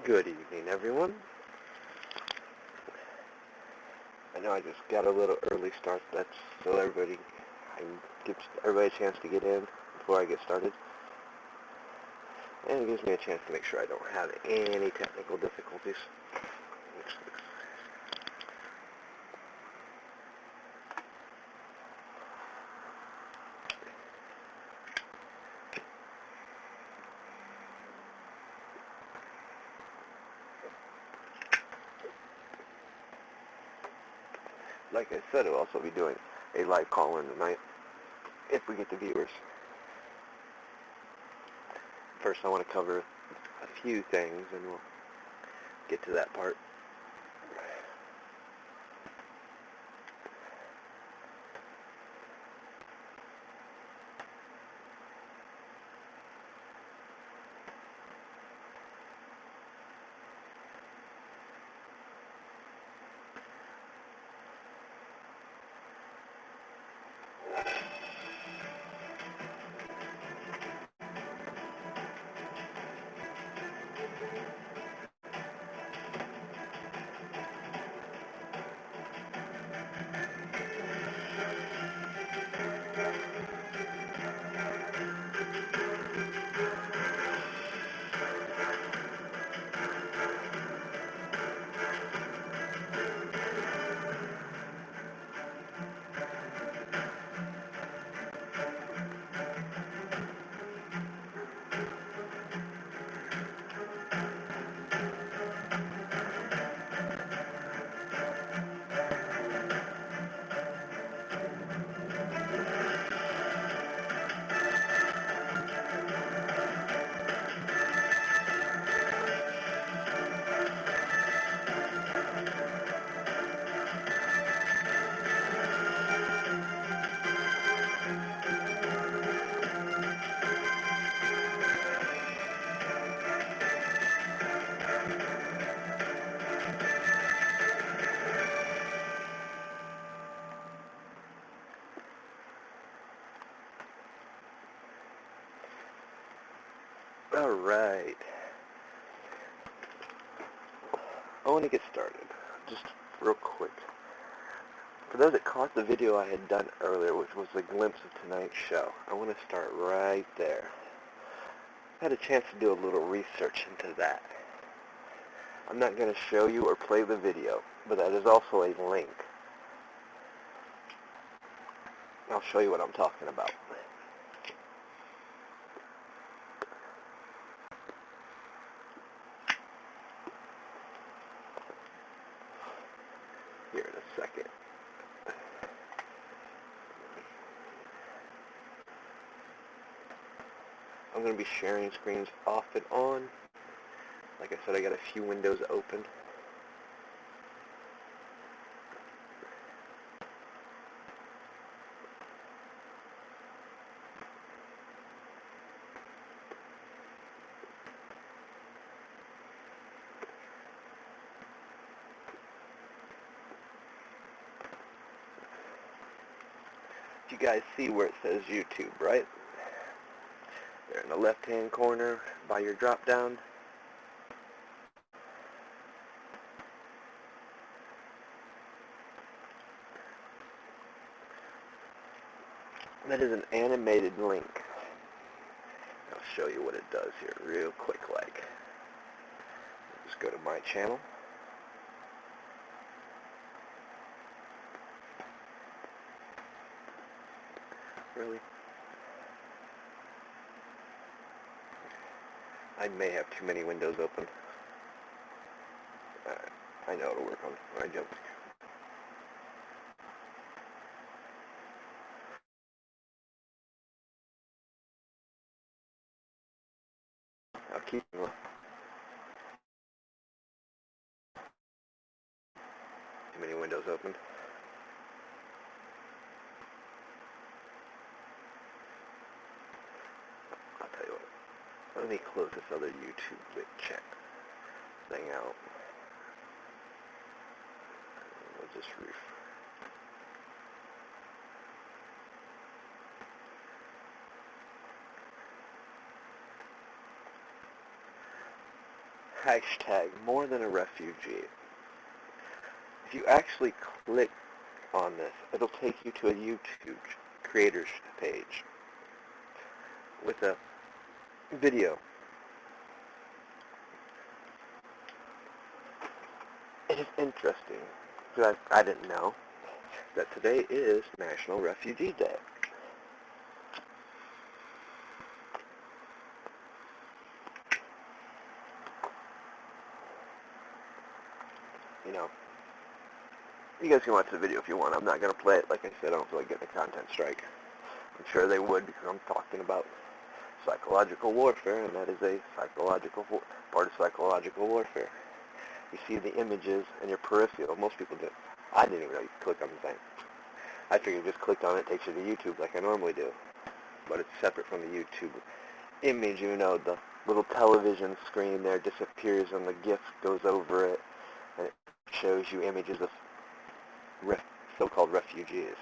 Good evening, everyone. I know I just got a little early start. That's so I give everybody a chance to get in before I get started. And it gives me a chance to make sure I don't have any technical difficulties. Like I said, I'll also be doing a live call-in tonight if we get the viewers. First, I want to cover a few things, and we'll get to that part. Alright. I want to get started, just real quick. For those that caught the video I had done earlier, which was a glimpse of tonight's show, I want to start right there. I had a chance to do a little research into that. I'm not going to show you or play the video, but that is also a link. I'll show you what I'm talking about. Here in a second. I'm going to be sharing screens off and on. Like I said, I got a few windows open. You guys see where it says YouTube, right? There in the left-hand corner by your drop-down. That is an animated link. I'll show you what it does here real quick like. Just go to my channel. Really? I may have too many windows open. I know it'll work on when I jump. I'll keep them. Too many windows open. I'll tell you what. Let me close this other YouTube chat thing out. We'll just hashtag more than a refugee. If you actually click on this, it'll take you to a YouTube creators page with a video. It is interesting because I didn't know that today is National Refugee Day. You know, you guys can watch the video if you want. I'm not going to play it. Like I said, I don't feel like getting a content strike. I'm sure they would because I'm talking about psychological warfare, and that is a psychological part of psychological warfare. You see the images in your peripheral. Most people do. I didn't even really click on the thing. I figured just clicked on it, takes you to YouTube like I normally do. But it's separate from the YouTube image. You know, the little television screen there disappears and the GIF goes over it, and it shows you images of so-called refugees.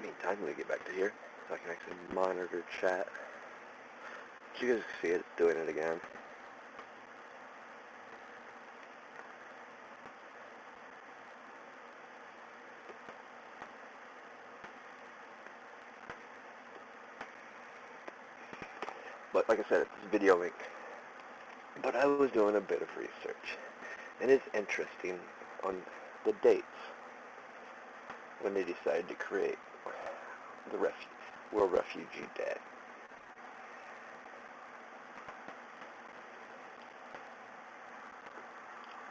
Meantime, let me get back to here so I can actually monitor chat. So you guys can see it's doing it again. But like I said, it's a video link. But I was doing a bit of research, and it's interesting on the dates when they decided to create the World Refugee Day.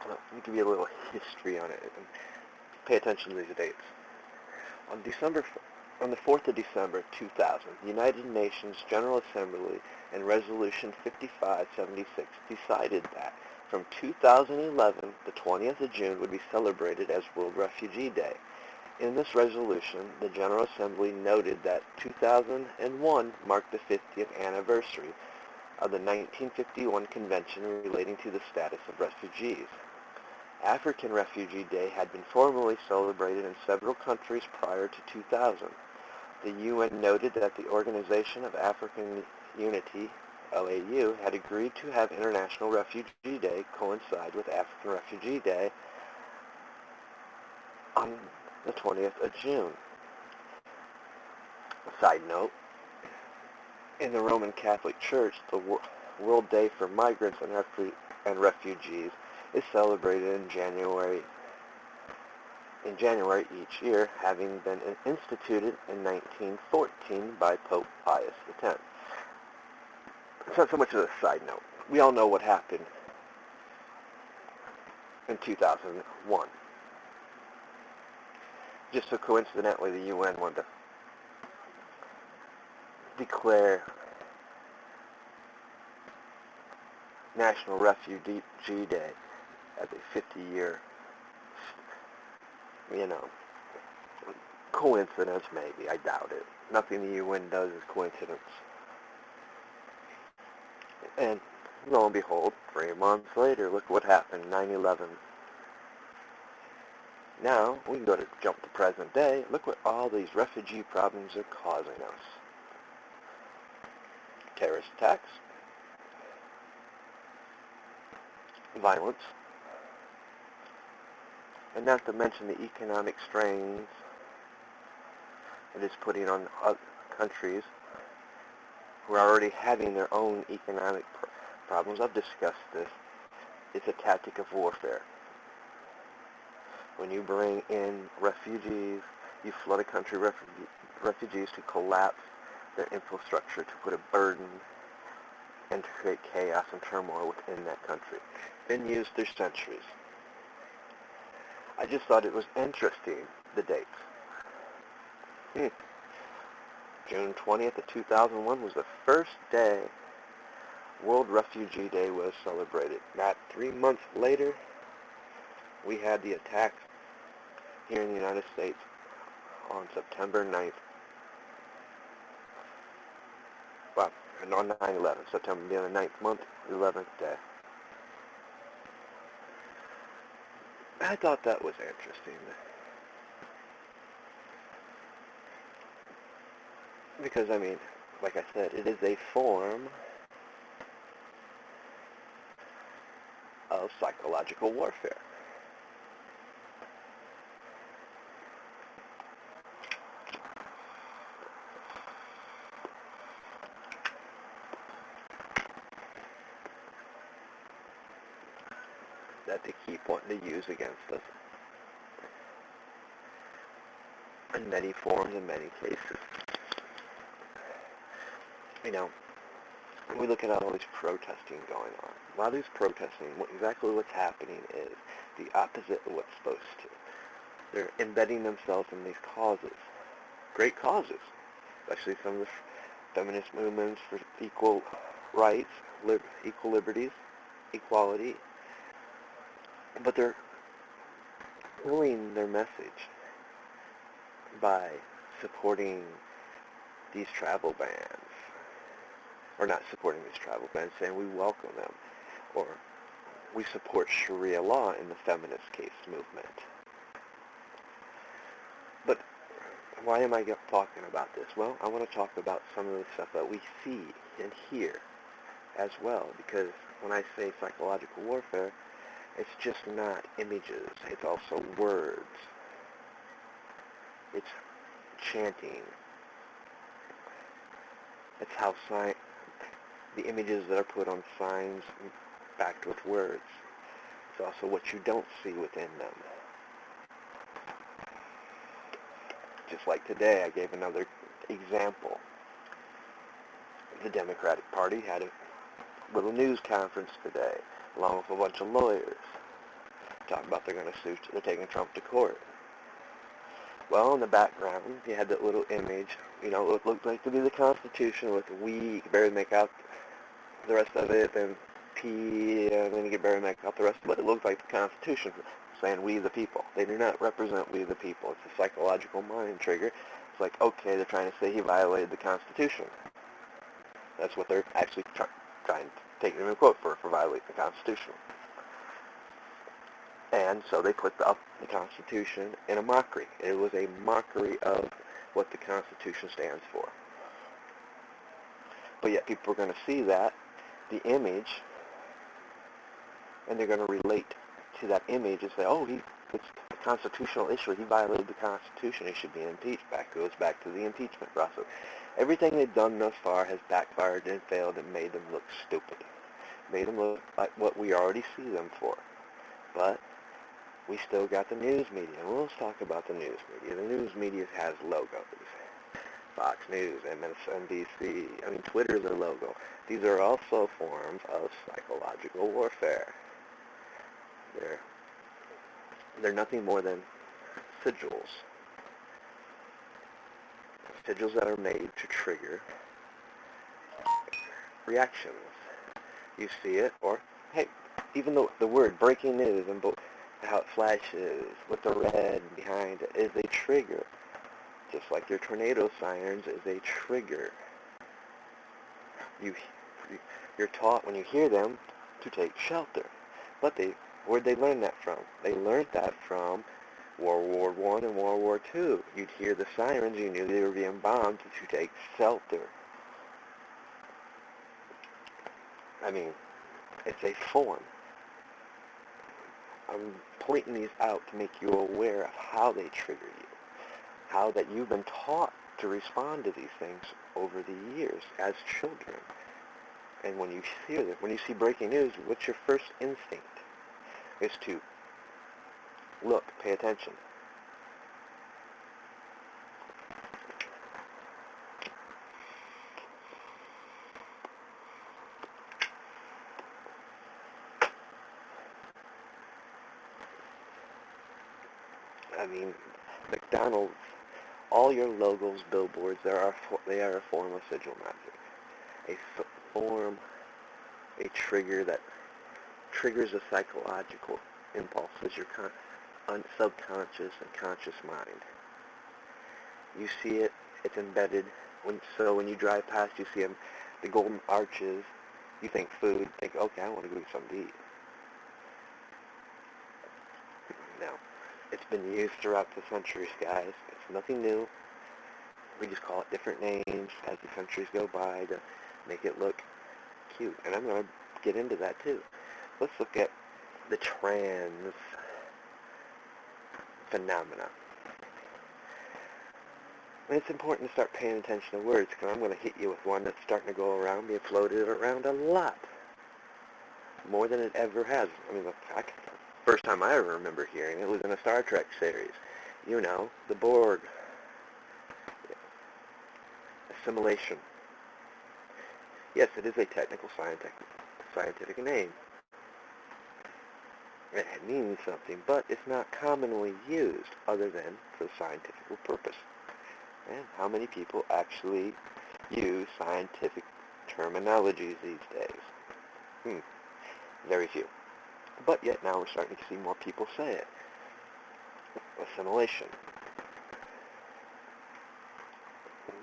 Let me give you a little history on it, and pay attention to these dates. On the 4th of December 2000, the United Nations General Assembly and Resolution 5576 decided that from 2011, the 20th of June would be celebrated as World Refugee Day. In this resolution, the General Assembly noted that 2001 marked the 50th anniversary of the 1951 Convention relating to the status of refugees. African Refugee Day had been formally celebrated in several countries prior to 2000. The UN noted that the Organization of African Unity, OAU, had agreed to have International Refugee Day coincide with African Refugee Day on the 20th of June. A side note, in the Roman Catholic Church, the World Day for Migrants and Refugees is celebrated in January each year, having been instituted in 1914 by Pope Pius X. It's not so much of a side note. We all know what happened in 2001. Just so coincidentally, the UN wanted to declare National Refugee Day as a 50-year, coincidence maybe. I doubt it. Nothing the UN does is coincidence. And lo and behold, 3 months later, look what happened, 9/11. Now, we can go to jump to present day. Look what all these refugee problems are causing us. Terrorist attacks, violence, and not to mention the economic strains it is putting on other countries who are already having their own economic problems. I've discussed this. It's a tactic of warfare. When you bring in refugees, you flood a country with refugees to collapse their infrastructure, to put a burden and to create chaos and turmoil within that country. Been used through centuries. I just thought it was interesting, the dates. June 20th of 2001 was the first day World Refugee Day was celebrated. Not 3 months later, we had the attacks here in the United States on September 9th. Well, on 9/11, September being the 9th month, 11th day. I thought that was interesting. Because, I mean, like I said, it is a form of psychological warfare. That they keep wanting to use against us. In many forms, in many cases. You know, we look at all this protesting going on. A lot of these protesting, exactly what's happening is the opposite of what's supposed to. They're embedding themselves in these causes. Great causes. Especially some of the feminist movements for equal rights, equal liberties, equality. But they're ruining their message by supporting these travel bans. Or not supporting these travel bans, saying we welcome them. Or we support Sharia law in the feminist case movement. But why am I talking about this? Well, I want to talk about some of the stuff that we see and hear as well. Because when I say psychological warfare, it's just not images. It's also words. It's chanting. It's how the images that are put on signs backed with words. It's also what you don't see within them. Just like today, I gave another example. The Democratic Party had a little news conference today, along with a bunch of lawyers, talking about they're taking Trump to court. Well, in the background, you had that little image, it looked like to be the Constitution with we, you could barely make out the rest of it, and P, and then you could barely make out the rest of it, but it looked like the Constitution saying we the people. They do not represent we the people. It's a psychological mind trigger. It's like, okay, they're trying to say he violated the Constitution. That's what they're actually trying to take him in quote for violating the Constitution. And so they put up the Constitution in a mockery. It was a mockery of what the Constitution stands for. But yet people are going to see that, the image, and they're going to relate to that image and say, oh, it's a constitutional issue. He violated the Constitution. He should be impeached. Goes back to the impeachment process. Everything they've done thus far has backfired and failed and made them look stupid. Made them look like what we already see them for. But we still got the news media. And let's talk about the news media. The news media has logos. Fox News, MSNBC, Twitter is a logo. These are also forms of psychological warfare. They're nothing more than sigils. Sigils that are made to trigger reactions. You see it, or, hey, even the word breaking news and how it flashes with the red behind it is a trigger. Just like your tornado sirens is a trigger. You're taught when you hear them to take shelter. But where'd they learn that from? They learned that from World War I and World War II. You'd hear the sirens, you knew they were being bombed to take shelter. I mean, it's a form. I'm pointing these out to make you aware of how they trigger you, how that you've been taught to respond to these things over the years as children. And when you hear them, when you see breaking news, what's your first instinct? Is to look, pay attention. I mean, McDonald's, all your logos, billboards, they are a form of sigil magic. A trigger that triggers a psychological impulse as your subconscious and conscious mind. You see it, it's embedded. So when you drive past, you see the golden arches, you think food, think, okay, I want to go get something to eat. Now, it's been used throughout the centuries, guys. It's nothing new. We just call it different names as the centuries go by to make it look cute. And I'm going to get into that too. Let's look at the trans phenomena. And it's important to start paying attention to words, because I'm going to hit you with one that's starting to go around, being floated around a lot. More than it ever has. I mean, first time I ever remember hearing it was in a Star Trek series. You know, the Borg. Assimilation. Yes, it is a technical scientific name. It means something, but it's not commonly used other than for scientific purpose. And how many people actually use scientific terminologies these days? Very few. But yet now we're starting to see more people say it. Assimilation.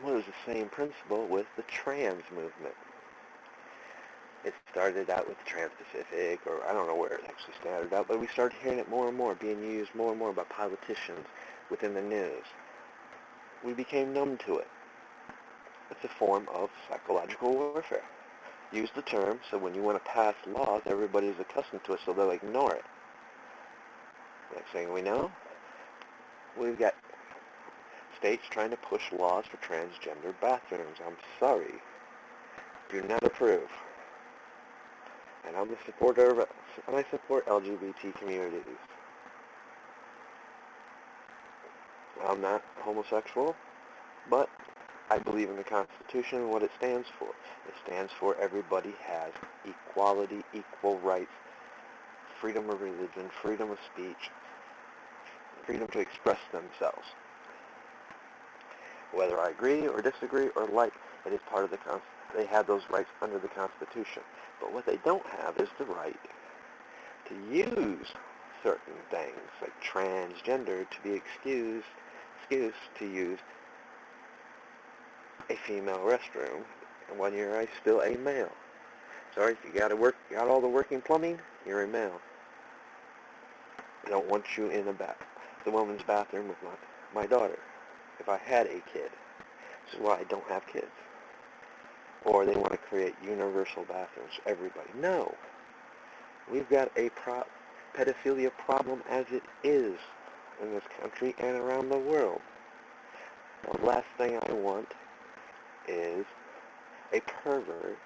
Well, it was the same principle with the trans movement. It started out with the Trans-Pacific, or I don't know where it actually started out, but we started hearing it more and more, being used more and more by politicians within the news. We became numb to it. It's a form of psychological warfare. Use the term, so when you want to pass laws, everybody's accustomed to it, so they'll ignore it. Next thing we know, we've got states trying to push laws for transgender bathrooms. I'm sorry. Do not approve. And I'm a supporter of, and I support LGBT communities. I'm not homosexual, but I believe in the Constitution and what it stands for. It stands for everybody has equality, equal rights, freedom of religion, freedom of speech, freedom to express themselves. Whether I agree or disagree or like, it is part of the Constitution. They have those rights under the Constitution. But what they don't have is the right to use certain things, like transgender, to be excused to use a female restroom, and when you're still a male. Sorry, if you got all the working plumbing, you're a male. I don't want you in the woman's bathroom with my daughter. If I had a kid, this is why I don't have kids. Or they want to create universal bathrooms for everybody. No. We've got a pedophilia problem as it is in this country and around the world. The last thing I want is a pervert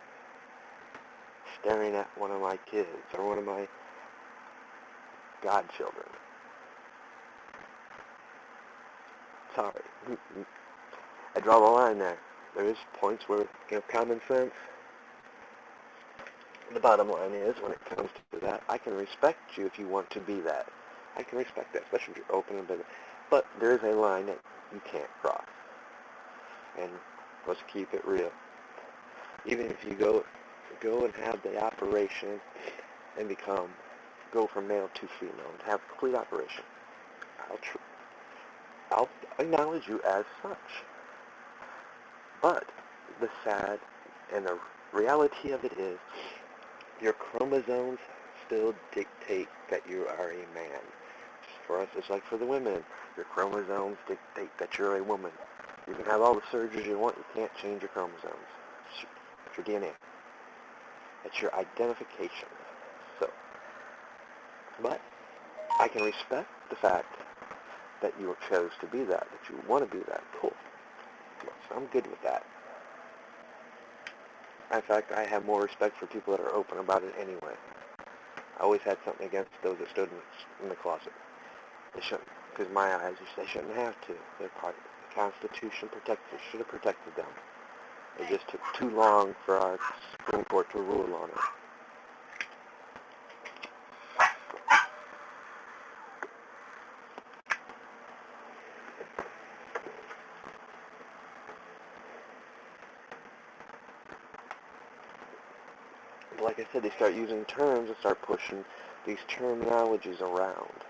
staring at one of my kids or one of my godchildren. Sorry. I draw the line there. There is points where, common sense. The bottom line is, when it comes to that, I can respect you if you want to be that. I can respect that, especially if you're open and business. But there is a line that you can't cross. And let's keep it real. Even if you go and have the operation and go from male to female and have a complete operation, I'll acknowledge you as such. But the sad and the reality of it is, your chromosomes still dictate that you are a man. For us, it's like for the women. Your chromosomes dictate that you're a woman. You can have all the surgeries you want, you can't change your chromosomes. It's your DNA. It's your identification. So, but I can respect the fact that you chose to be that you want to be that. Cool. So I'm good with that. In fact, I have more respect for people that are open about it anyway. I always had something against those that stood in the closet. They shouldn't, because my eyes, they shouldn't have to. They're part of the Constitution should have protected them. It just took too long for our Supreme Court to rule on it. But like I said, they start using terms and start pushing these terminologies around.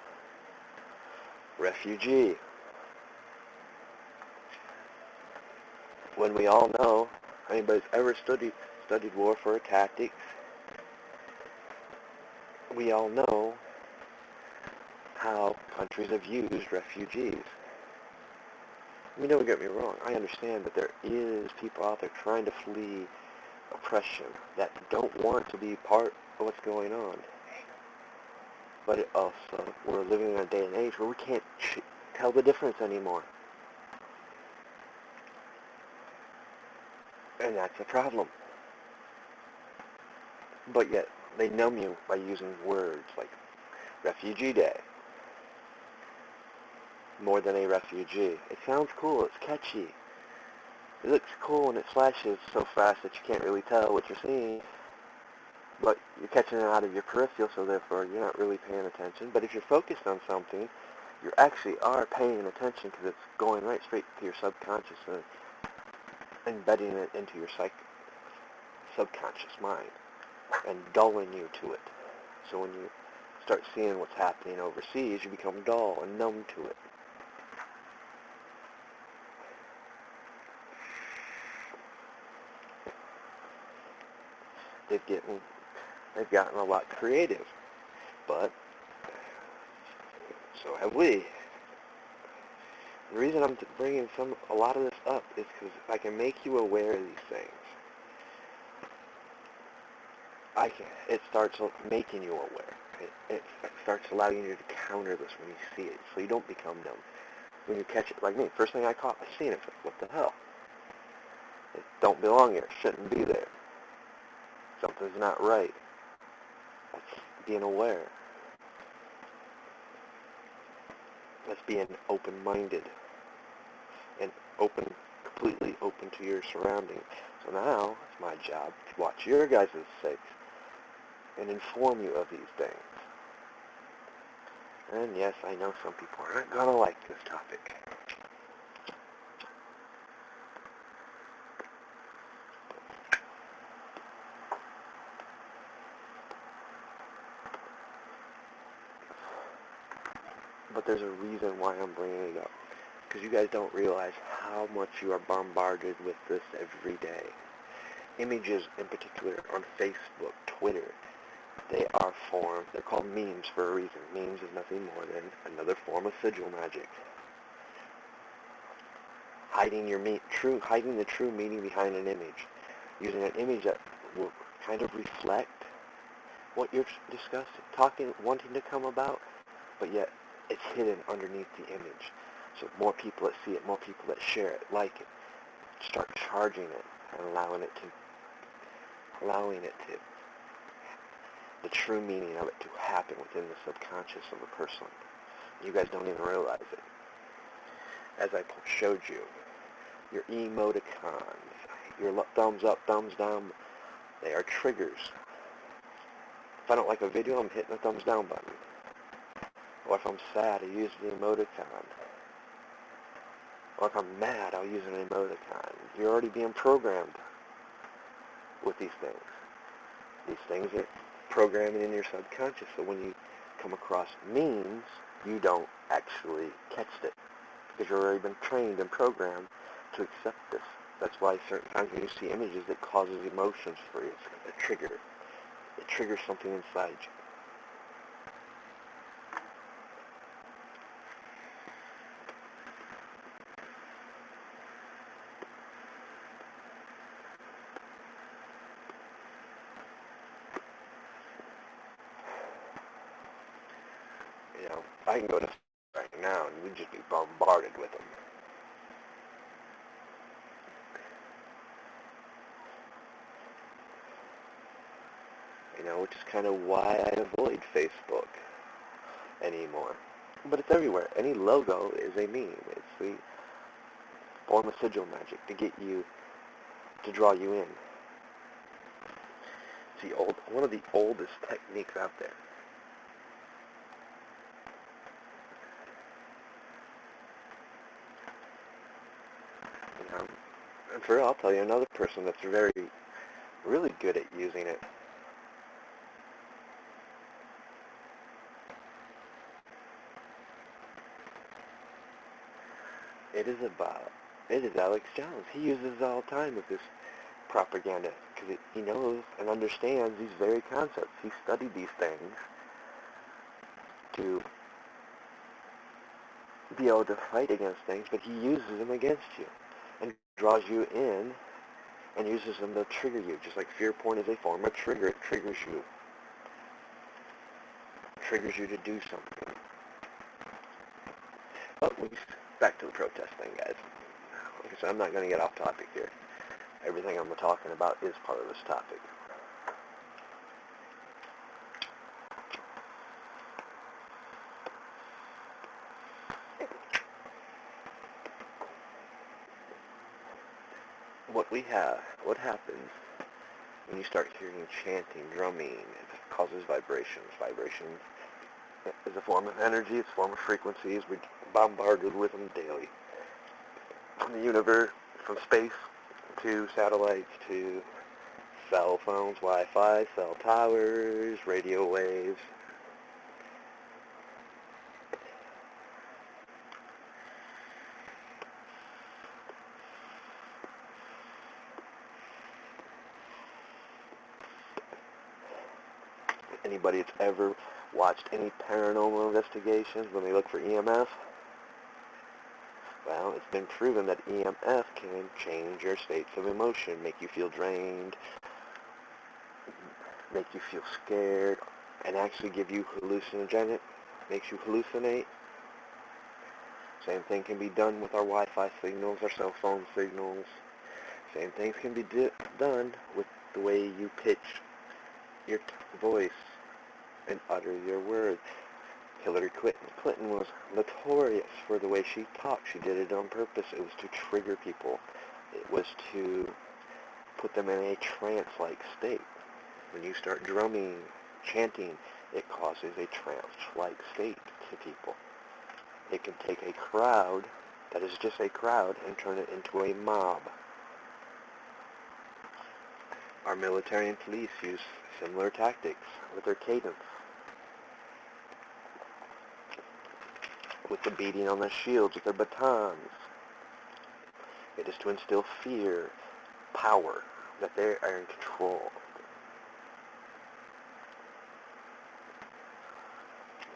Refugee. When we all know, anybody's ever studied warfare tactics, we all know how countries have used refugees. I mean, don't get me wrong, I understand that there is people out there trying to flee oppression that don't want to be part of what's going on. But it also, we're living in a day and age where we can't tell the difference anymore. And that's a problem. But yet, they numb you by using words like Refugee Day. More than a refugee. It sounds cool, it's catchy. It looks cool and it flashes so fast that you can't really tell what you're seeing. But you're catching it out of your peripheral, so therefore you're not really paying attention. But if you're focused on something, you actually are paying attention because it's going right straight to your subconscious and embedding it into your subconscious mind and dulling you to it. So when you start seeing what's happening overseas, you become dull and numb to it. They've gotten a lot creative, but so have we. The reason I'm bringing a lot of this up is because if I can make you aware of these things, it starts making you aware. It starts allowing you to counter this when you see it, so you don't become numb. When you catch it, like me, first thing I seen it, like, what the hell? It don't belong here. It shouldn't be there. Something's not right. That's being aware. That's being open-minded and completely open to your surroundings. So now, it's my job to watch your guys' sakes and inform you of these things. And yes, I know some people aren't going to like this topic. But there's a reason why I'm bringing it up. Because you guys don't realize how much you are bombarded with this every day. Images in particular on Facebook, Twitter, they're called memes for a reason. Memes is nothing more than another form of sigil magic. Hiding the true meaning behind an image. Using an image that will kind of reflect what you're discussing, wanting to come about, but yet it's hidden underneath the image. So more people that see it, more people that share it, like it, start charging it and allowing it to, the true meaning of it to happen within the subconscious of a person. You guys don't even realize it. As I showed you, your emoticons, your thumbs up, thumbs down, they are triggers. If I don't like a video, I'm hitting the thumbs down button. Or if I'm sad, I use the emoticon. Or if I'm mad, I'll use an emoticon. You're already being programmed with these things. These things are programming in your subconscious, so when you come across memes, you don't actually catch it, because you've already been trained and programmed to accept this That's why certain times when you see images, it causes emotions for you. It's a trigger. It triggers something inside you. You know, I can go to right now and we'd just be bombarded with them. You know, which is kind of why I avoid Facebook anymore. But it's everywhere. Any logo is a meme. It's the form of sigil magic to get you, to draw you in. It's one of the oldest techniques out there. You know, and for real, I'll tell you another person that's really good at using it. It is Alex Jones. He uses it all the time with this propaganda because he knows and understands these very concepts. He studied these things to be able to fight against things, but he uses them against you and draws you in and uses them to trigger you, just like fear porn is a form of trigger. It triggers you. It triggers you to do something. But back to the protest thing, guys. Like I said, I'm not going to get off topic here. Everything I'm talking about is part of this topic. What happens when you start hearing chanting, drumming, it causes vibrations. Vibrations is a form of energy, it's a form of frequencies. We're bombarded with them daily. From the universe, from space, to satellites, to cell phones, Wi-Fi, cell towers, radio waves. Anybody that's ever watched any paranormal investigations when they look for EMF? Well, it's been proven that EMF can change your states of emotion, make you feel drained, make you feel scared, and actually give you hallucinogenic, makes you hallucinate. Same thing can be done with our Wi-Fi signals, our cell phone signals. Same things can be done with the way you pitch your voice and utter your words. Hillary Clinton was notorious for the way she talked. She did it on purpose. It was to trigger people. It was to put them in a trance-like state. When you start drumming, chanting, it causes a trance-like state to people. It can take a crowd that is just a crowd and turn it into a mob. Our military and police use similar tactics with their cadence, with the beating on their shields, with their batons. It is to instill fear, power, that they are in control.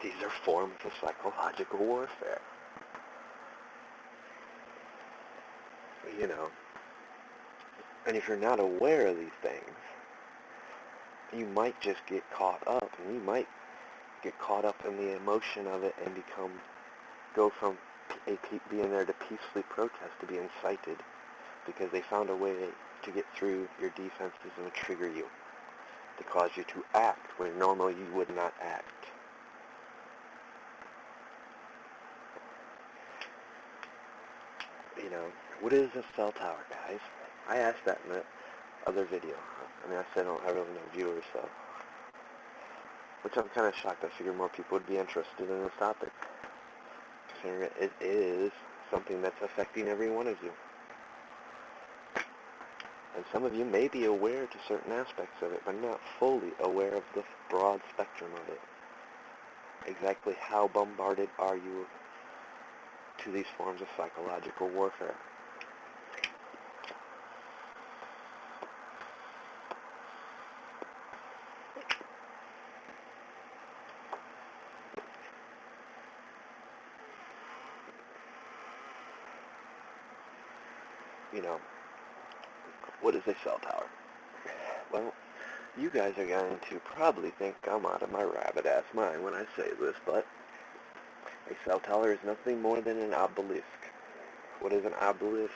These are forms of psychological warfare. You know, and if you're not aware of these things, you might just get caught up, and you might get caught up in the emotion of it and go from being there to peacefully protest to be incited because they found a way to get through your defenses and to trigger you, to cause you to act where normally you would not act. You know, what is a cell tower, guys? I asked that in the other video. I mean, I said I don't have really no viewers, so. Which I'm kind of shocked. I figured more people would be interested in this topic. Considering it is something that's affecting every one of you. And some of you may be aware to certain aspects of it, but not fully aware of the broad spectrum of it. Exactly how bombarded are you to these forms of psychological warfare? you know, what is a cell tower? Well, you guys are going to probably think I'm out of my rabbit-ass mind when I say this, but a cell tower is nothing more than an obelisk. What is an obelisk?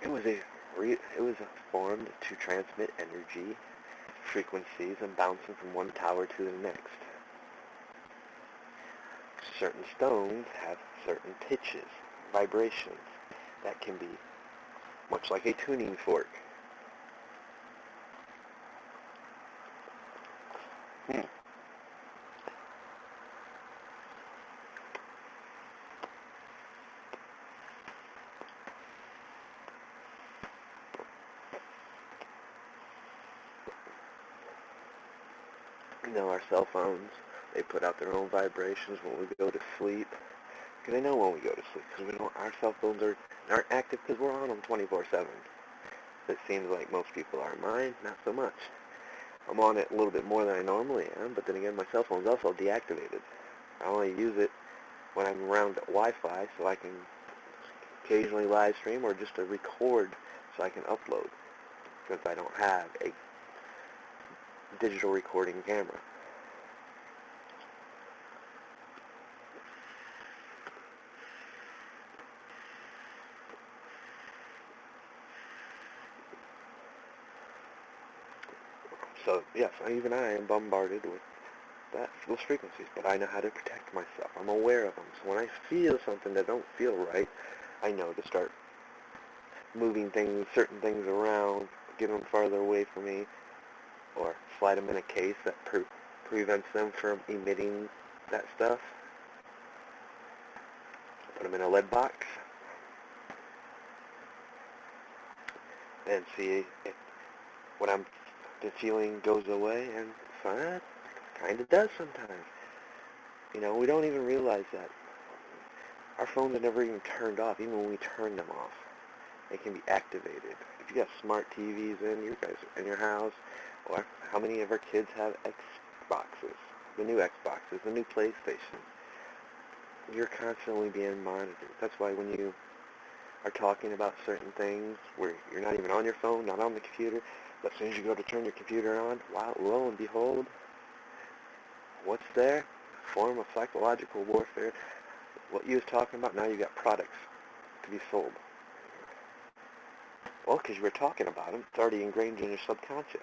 It was formed to transmit energy, frequencies, and bouncing from one tower to the next. Certain stones have certain pitches, vibrations, that can be much like a tuning fork. You know, our cell phones, they put out their own vibrations when we go to sleep. Because they know when we go to sleep, because our cell phones aren't active because we're on them 24/7. It seems like most people are. Mine, not so much. I'm on it a little bit more than I normally am, but then again, my cell phone's also deactivated. I only use it when I'm around Wi-Fi, so I can occasionally live stream or just to record so I can upload, because I don't have a digital recording camera. So yes, even I am bombarded with those frequencies, but I know how to protect myself. I'm aware of them. So when I feel something that don't feel right, I know to start moving certain things around, get them farther away from me, or slide them in a case that prevents them from emitting that stuff. Put them in a lead box and see if what the feeling goes away, and it kind of does sometimes. You know, we don't even realize that. Our phones are never even turned off, even when we turn them off. They can be activated. If you got smart TVs in your house, or how many of our kids have Xboxes, the new Xboxes, the new PlayStation? You're constantly being monitored. That's why when you are talking about certain things where you're not even on your phone, not on the computer, but as soon as you go to turn your computer on, wow, lo and behold, what's there? A form of psychological warfare. What you was talking about, now you got products to be sold. Well, because you were talking about them, it's already ingrained in your subconscious.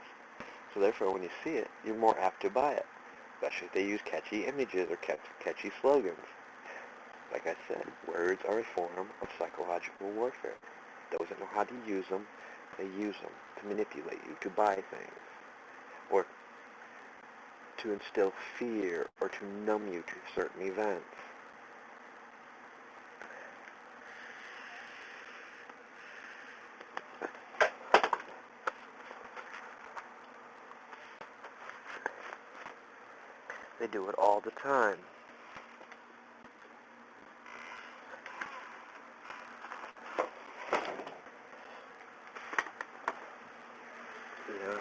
So therefore, when you see it, you're more apt to buy it, especially if they use catchy images or catchy slogans. Like I said, words are a form of psychological warfare. Those that know how to use them, they use them to manipulate you, to buy things, or to instill fear, or to numb you to certain events. They do it all the time. You know,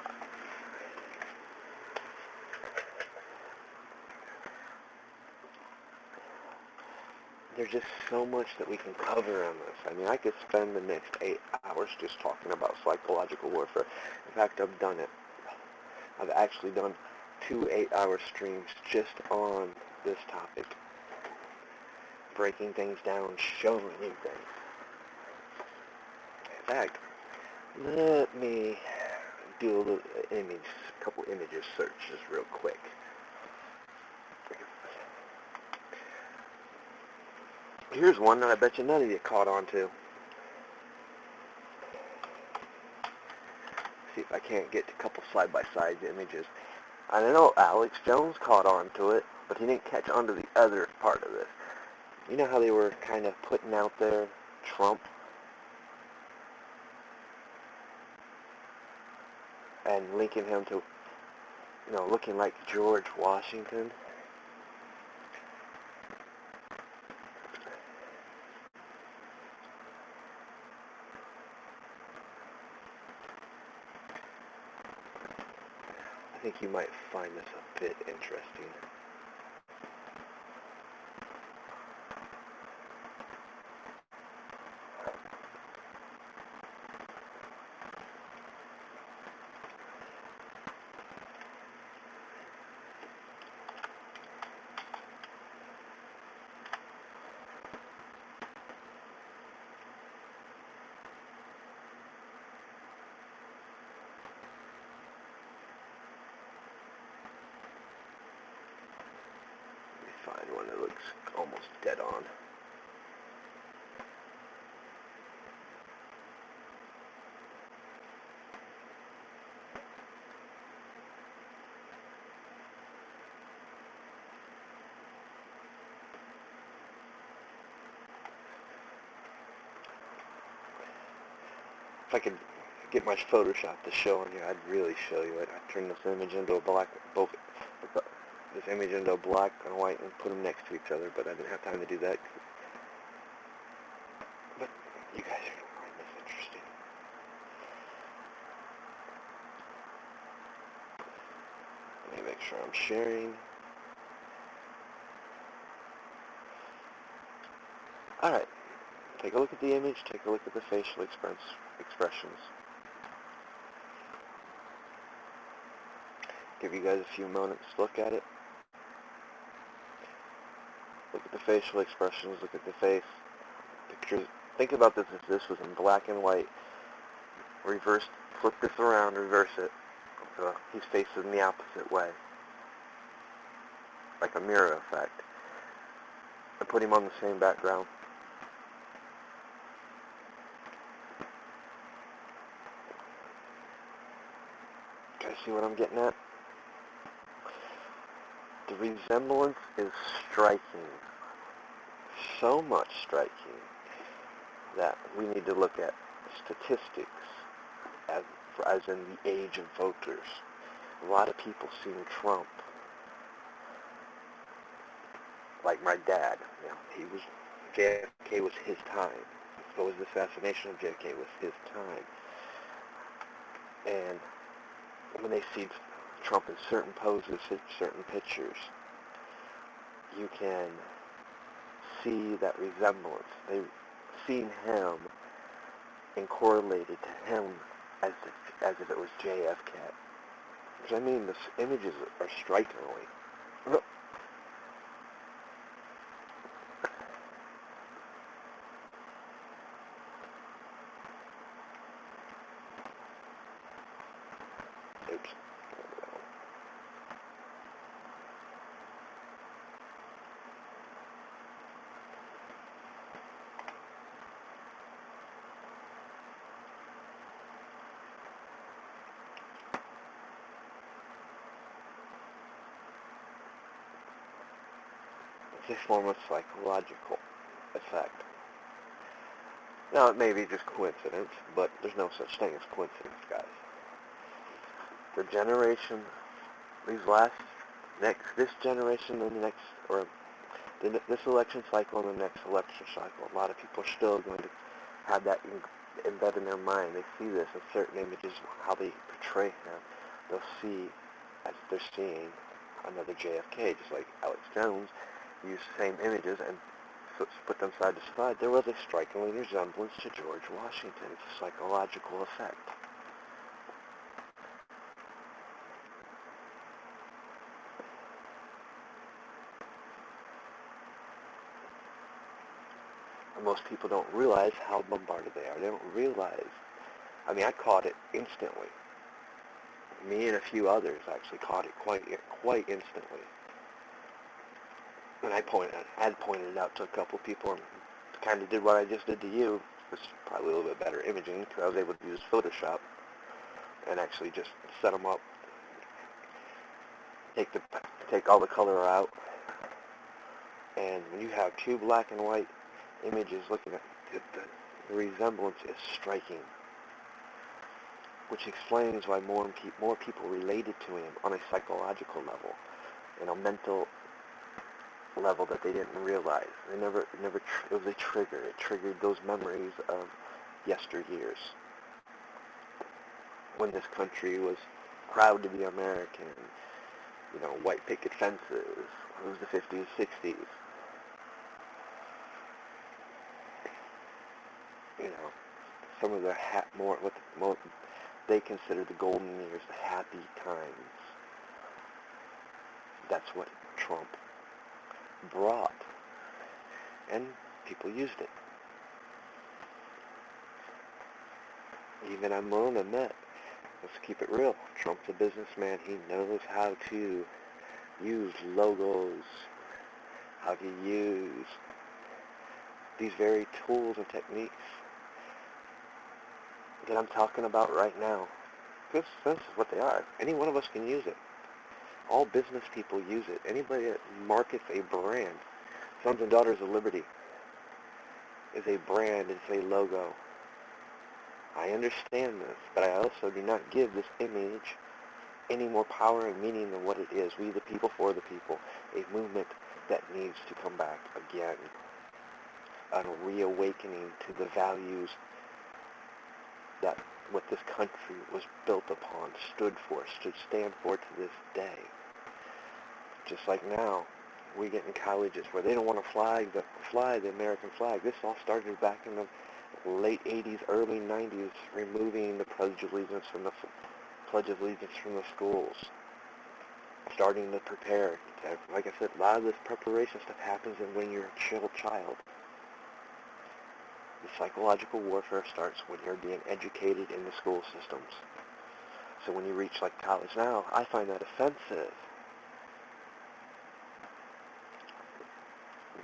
there's just so much that we can cover on this. I mean, I could spend the next 8 hours just talking about psychological warfare. In fact, I've done it. I've actually done 2 8-hour streams just on this topic, breaking things down, showing you things. In fact, let me do a little couple images searches real quick. Here's one that I bet you none of you caught on to. See if I can't get a couple side-by-side images. I know Alex Jones caught on to it, but he didn't catch on to the other part of this. You know how they were kind of putting out there Trump and linking him to, looking like George Washington? I think you might find this a bit interesting. almost dead on. If I could get my Photoshop to show on here, I'd really show you it. I'd turn this image into a black, this image into a black and white and put them next to each other, but I didn't have time to do that. But you guys are going to find this interesting. Let me make sure I'm sharing. Alright, take a look at the image, take a look at the facial expressions. Give you guys a few moments to look at it. Look at the facial expressions, look at the face. Pictures. Think about this as this was in black and white. Flip this around, reverse it. So he's facing the opposite way. Like a mirror effect. And put him on the same background. You guys see what I'm getting at? The resemblance is striking. So much striking that we need to look at statistics as in the age of voters. A lot of people seen Trump, like my dad. You know, JFK was his time. So was the assassination of JFK was his time. And when they see Trump in certain poses, certain pictures, you can see that resemblance. They've seen him and correlated to him as if it was JFK. Which I mean, the images are strikingly. Oops. It's a form of psychological effect. Now, it may be just coincidence, but there's no such thing as coincidence, guys. The generation, this generation and the next, or this election cycle and the next election cycle, a lot of people are still going to have that embedded in their mind. They see this in certain images, how they portray him. They'll see, as they're seeing another JFK, just like Alex Jones, used the same images and put them side to side. There was a striking resemblance to George Washington. It's a psychological effect. And most people don't realize how bombarded they are. They don't realize. I mean, I caught it instantly. Me and a few others actually caught it quite instantly. And I had pointed it out to a couple of people and kind of did what I just did to you. It's probably a little bit better imaging because I was able to use Photoshop and actually just set them up, take all the color out, and when you have two black and white images looking at it, the resemblance is striking, which explains why more people related to him on a psychological level, and a mental level that they didn't realize. It was a trigger. It triggered those memories of yesteryears when this country was proud to be American. You know, white picket fences. It was the 50s, 60s. You know, some of the what they consider the golden years, the happy times. That's what Trump brought, and people used it. Even I'm willing to admit, let's keep it real, Trump's a businessman. He knows how to use logos, how to use these very tools and techniques that I'm talking about right now. This is what they are. Any one of us can use it. All business people use it. Anybody that markets a brand. Sons and Daughters of Liberty is a brand, it's a logo. I understand this, but I also do not give this image any more power and meaning than what it is. We the people for the people. A movement that needs to come back again. A reawakening to the values that what this country was built upon, stood for, should stand for to this day. Just like now, we get in colleges where they don't want to fly the American flag. This all started back in the late 80s, early 90s, removing the Pledge of Allegiance from the schools, starting to prepare. Like I said, a lot of this preparation stuff happens when you're a child. The psychological warfare starts when you're being educated in the school systems. So when you reach like college now, I find that offensive.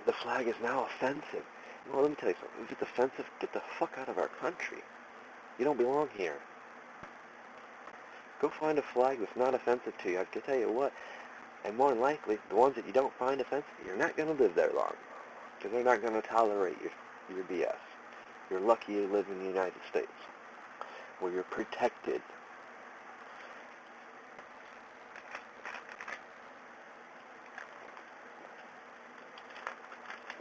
The flag is now offensive. Well, let me tell you something. If it's offensive, get the fuck out of our country. You don't belong here. Go find a flag that's not offensive to you. I can tell you what, and more than likely, the ones that you don't find offensive, you're not going to live there long. Because they're not going to tolerate your BS. You're lucky you live in the United States, where you're protected.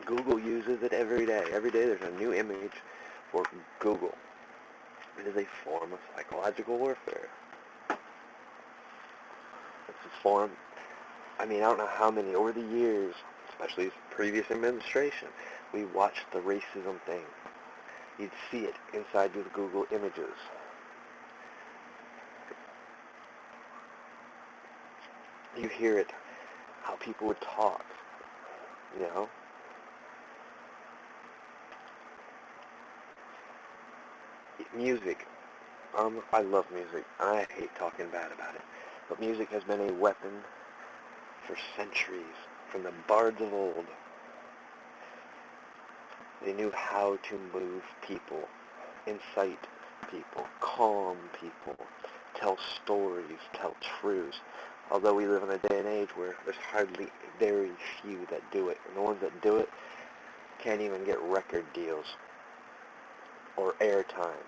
Google uses it every day. Every day there's a new image for Google. It is a form of psychological warfare. It's a form, I don't know how many, over the years, especially previous administration, we watched the racism thing. You'd see it inside the Google images. You hear it, how people would talk, you know. Music. I love music. I hate talking bad about it. But music has been a weapon for centuries, from the bards of old. They knew how to move people, incite people, calm people, tell stories, tell truths. Although we live in a day and age where there's hardly very few that do it. And the ones that do it can't even get record deals or airtime.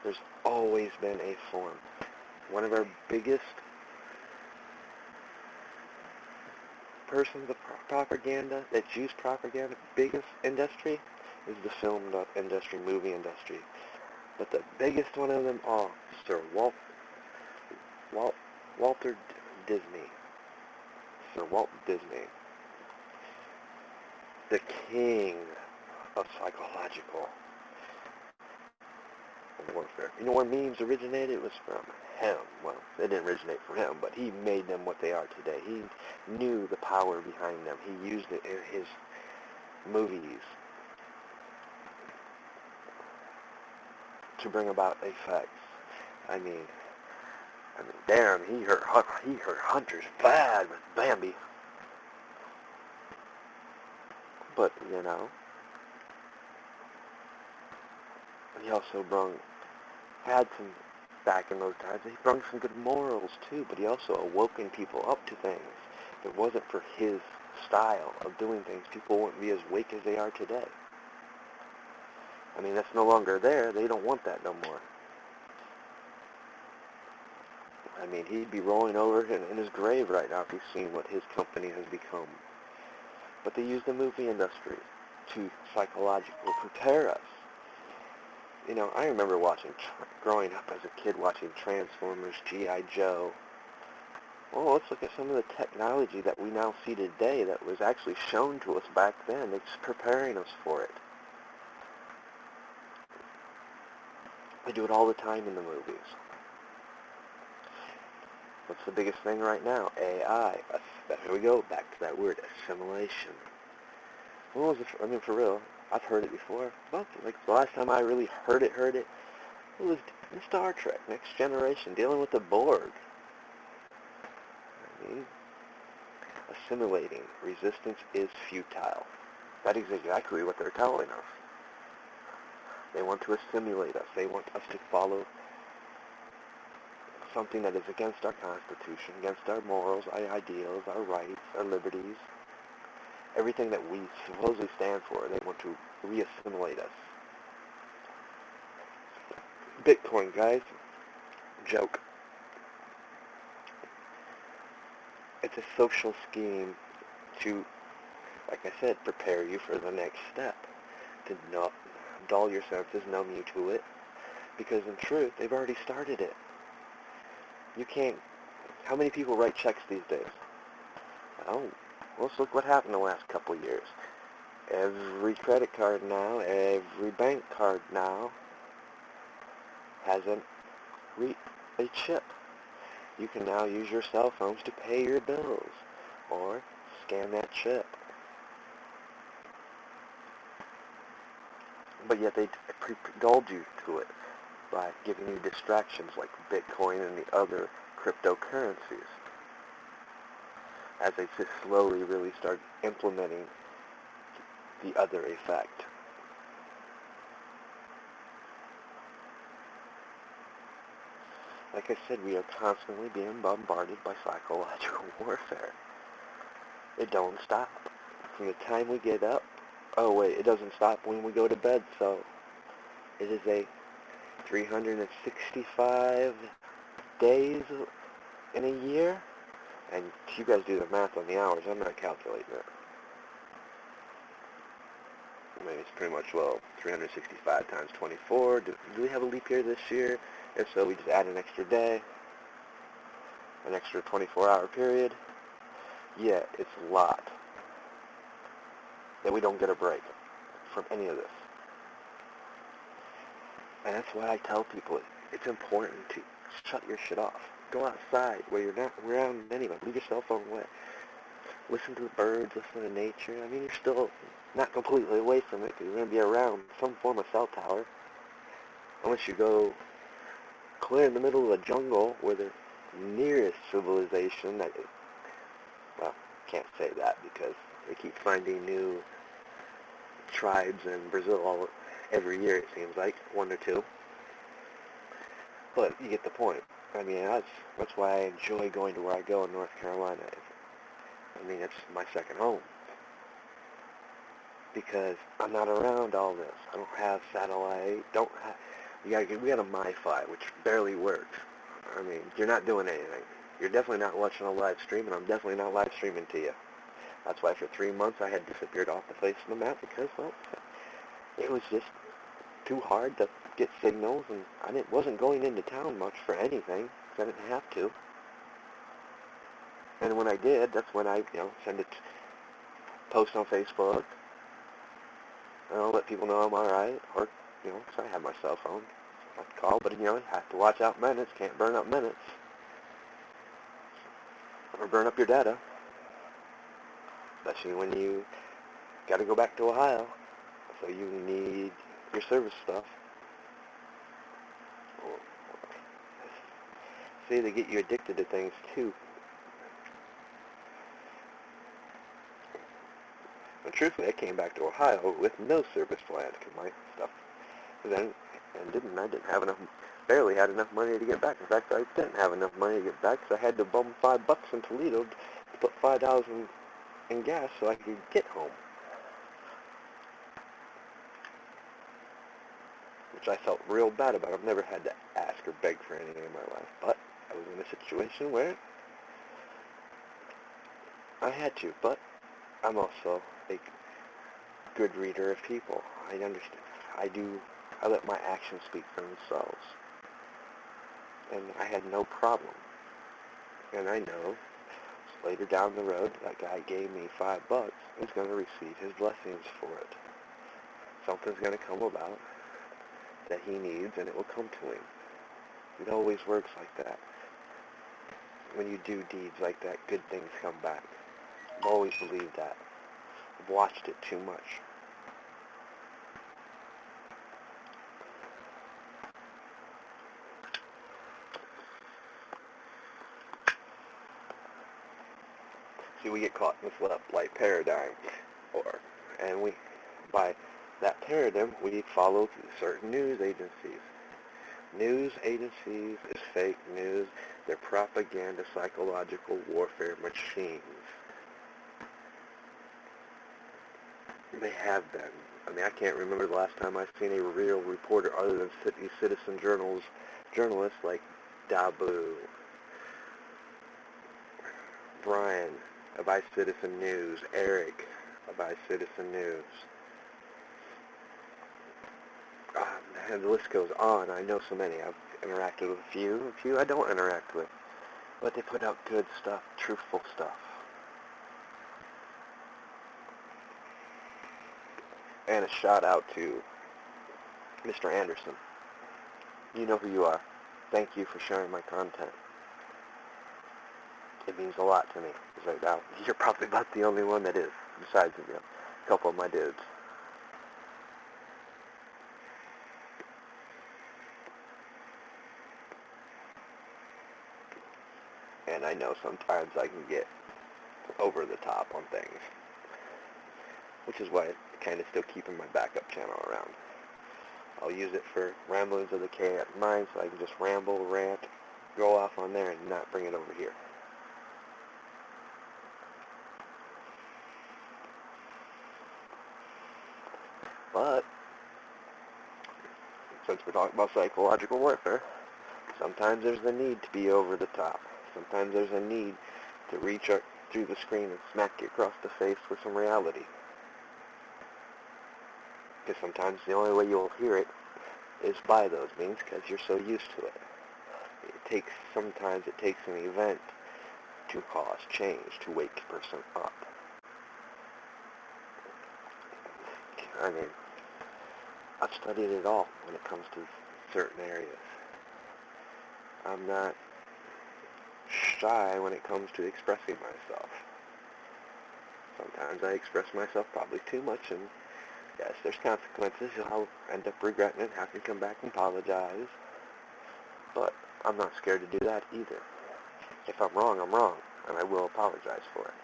There's always been a form. One of our biggest persons of propaganda, that's used propaganda, biggest industry, is the film industry, movie industry. But the biggest one of them all, Sir Walter Disney. Sir Walt Disney. The king of psychological warfare. You know where memes originated? It was from him. Well, they didn't originate from him, but he made them what they are today. He knew the power behind them. He used it in his movies to bring about effects. Damn, he hurt hunters bad with Bambi. But, you know, he also had some, back in those times, he brought some good morals too, but he also awoken people up to things. If it wasn't for his style of doing things, people wouldn't be as awake as they are today. That's no longer there. They don't want that no more. He'd be rolling over in his grave right now if he's seen what his company has become. But they use the movie industry to psychologically prepare us. I remember growing up as a kid, watching Transformers, G.I. Joe. Well, let's look at some of the technology that we now see today that was actually shown to us back then. It's preparing us for it. They do it all the time in the movies. What's the biggest thing right now? AI. Here we go, back to that word, assimilation. What was it? For real, I've heard it before. But the last time I really heard it was in Star Trek, Next Generation, dealing with the Borg. assimilating. Resistance is futile. That is exactly what they're telling us. They want to assimilate us. They want us to follow something that is against our Constitution, against our morals, our ideals, our rights, our liberties. Everything that we supposedly stand for, they want to re-assimilate us. Bitcoin, guys, joke. It's a social scheme to, like I said, prepare you for the next step. To not dull your senses, numb you to it. Because in truth, they've already started it. You can't... How many people write checks these days? Oh, well, let's look what happened the last couple of years. Every credit card now, every bank card now has a chip. You can now use your cell phones to pay your bills or scan that chip. But yet they indulge you to it by giving you distractions like Bitcoin and the other cryptocurrencies as they just slowly really start implementing the other effect. Like I said, we are constantly being bombarded by psychological warfare. It don't stop. From the time we get up, oh wait, it doesn't stop when we go to bed, so it is a 365 days in a year, and you guys do the math on the hours. I'm not calculating it. I mean, it's pretty much, well, 365 times 24. Do we have a leap year this year? If so, we just add an extra day, an extra 24-hour period. Yeah, it's a lot that we don't get a break from any of this. And that's why I tell people it's important to shut your shit off. Go outside where you're not around anyone. Leave your cell phone away. Listen to the birds, listen to nature. I mean, you're still not completely away from it because you're going to be around some form of cell tower. Unless you go clear in the middle of the jungle where the nearest civilization that, well, can't say that because they keep finding new tribes in Brazil every year, it seems like, one or two. But you get the point. I mean, that's why I enjoy going to where I go in North Carolina. I mean, it's my second home. Because I'm not around all this. I don't have satellite, we got a MiFi, which barely works. I mean, you're not doing anything. You're definitely not watching a live stream, and I'm definitely not live streaming to you. That's why for 3 months I had disappeared off the face of the map because, well, it was just too hard to get signals, and I wasn't going into town much for anything because I didn't have to. And when I did, that's when I, send it, post on Facebook, let people know I'm alright, or, because I have my cell phone. I call, but, you have to watch out minutes, can't burn up minutes, or burn up your data, especially when you got to go back to Ohio, so you need your service stuff. See, they get you addicted to things, too. And truthfully, I came back to Ohio with no service plan because my stuff then I didn't have enough, barely had enough money to get back. In fact, I didn't have enough money to get back because I had to bum $5 in Toledo to put $5 in gas so I could get home. Which I felt real bad about. I've never had to ask or beg for anything in my life, but I was in a situation where I had to, but I'm also a good reader of people. I understand. I let my actions speak for themselves. And I had no problem. And I know later down the road, that guy gave me $5, he's going to receive his blessings for it. Something's going to come about that he needs, and it will come to him. It always works like that. When you do deeds like that, good things come back. I've always believed that. I've watched it too much. See, we get caught in this left light paradigm, and by that paradigm, we follow certain news agencies. News agencies is fake news. They're propaganda, psychological warfare machines. They have been. I mean, I can't remember the last time I've seen a real reporter other than citizen journalists like Dabu, Brian of iCitizen News, Eric of iCitizen News. And the list goes on. I know so many. I've interacted with a few I don't interact with. But they put out good stuff, truthful stuff. And a shout out to Mr. Anderson. You know who you are. Thank you for sharing my content. It means a lot to me. Because right now, you're probably about the only one that is, besides a couple of my dudes. And I know sometimes I can get over the top on things, which is why I'm kind of still keeping my backup channel around. I'll use it for ramblings of the chaotic mind, so I can just ramble, rant, go off on there and not bring it over here. But since we're talking about psychological warfare, sometimes there's a need to be over the top. Sometimes there's a need to reach up through the screen and smack you across the face with some reality. Because sometimes the only way you'll hear it is by those means, because you're so used to it. Sometimes it takes an event to cause change, to wake a person up. I mean, I've studied it all when it comes to certain areas. I'm not shy when it comes to expressing myself. Sometimes I express myself probably too much, and yes, there's consequences. I'll end up regretting it, have to come back and apologize. But I'm not scared to do that either. If I'm wrong, I'm wrong, and I will apologize for it.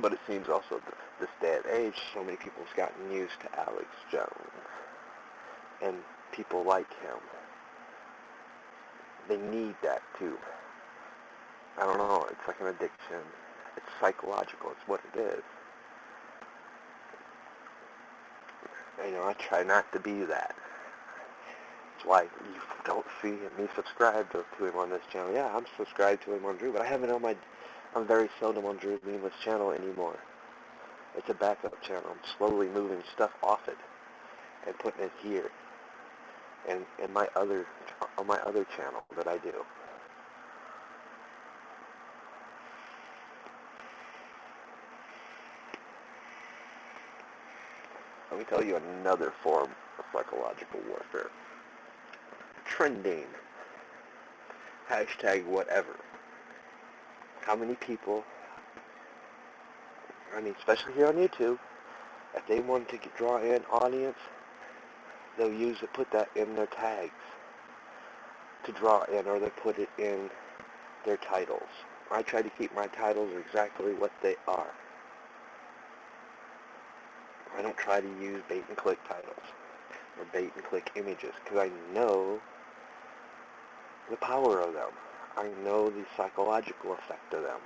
But it seems also this day and age, so many people's gotten used to Alex Jones and people like him. They need that too. I don't know, it's like an addiction. It's psychological, it's what it is. I try not to be that. That's why you don't see me subscribed to him on this channel. Yeah, I'm subscribed to him on Drew, but I haven't I'm very seldom on Drew Lima's channel anymore. It's a backup channel. I'm slowly moving stuff off it and putting it here and on my other channel that I do. Let me tell you another form of psychological warfare. Trending. Hashtag whatever. How many people, especially here on YouTube, if they want to draw in audience, they'll put that in their tags to draw in, or they put it in their titles. I try to keep my titles exactly what they are. I don't try to use bait and click titles or bait and click images, because I know the power of them. I know the psychological effect of them.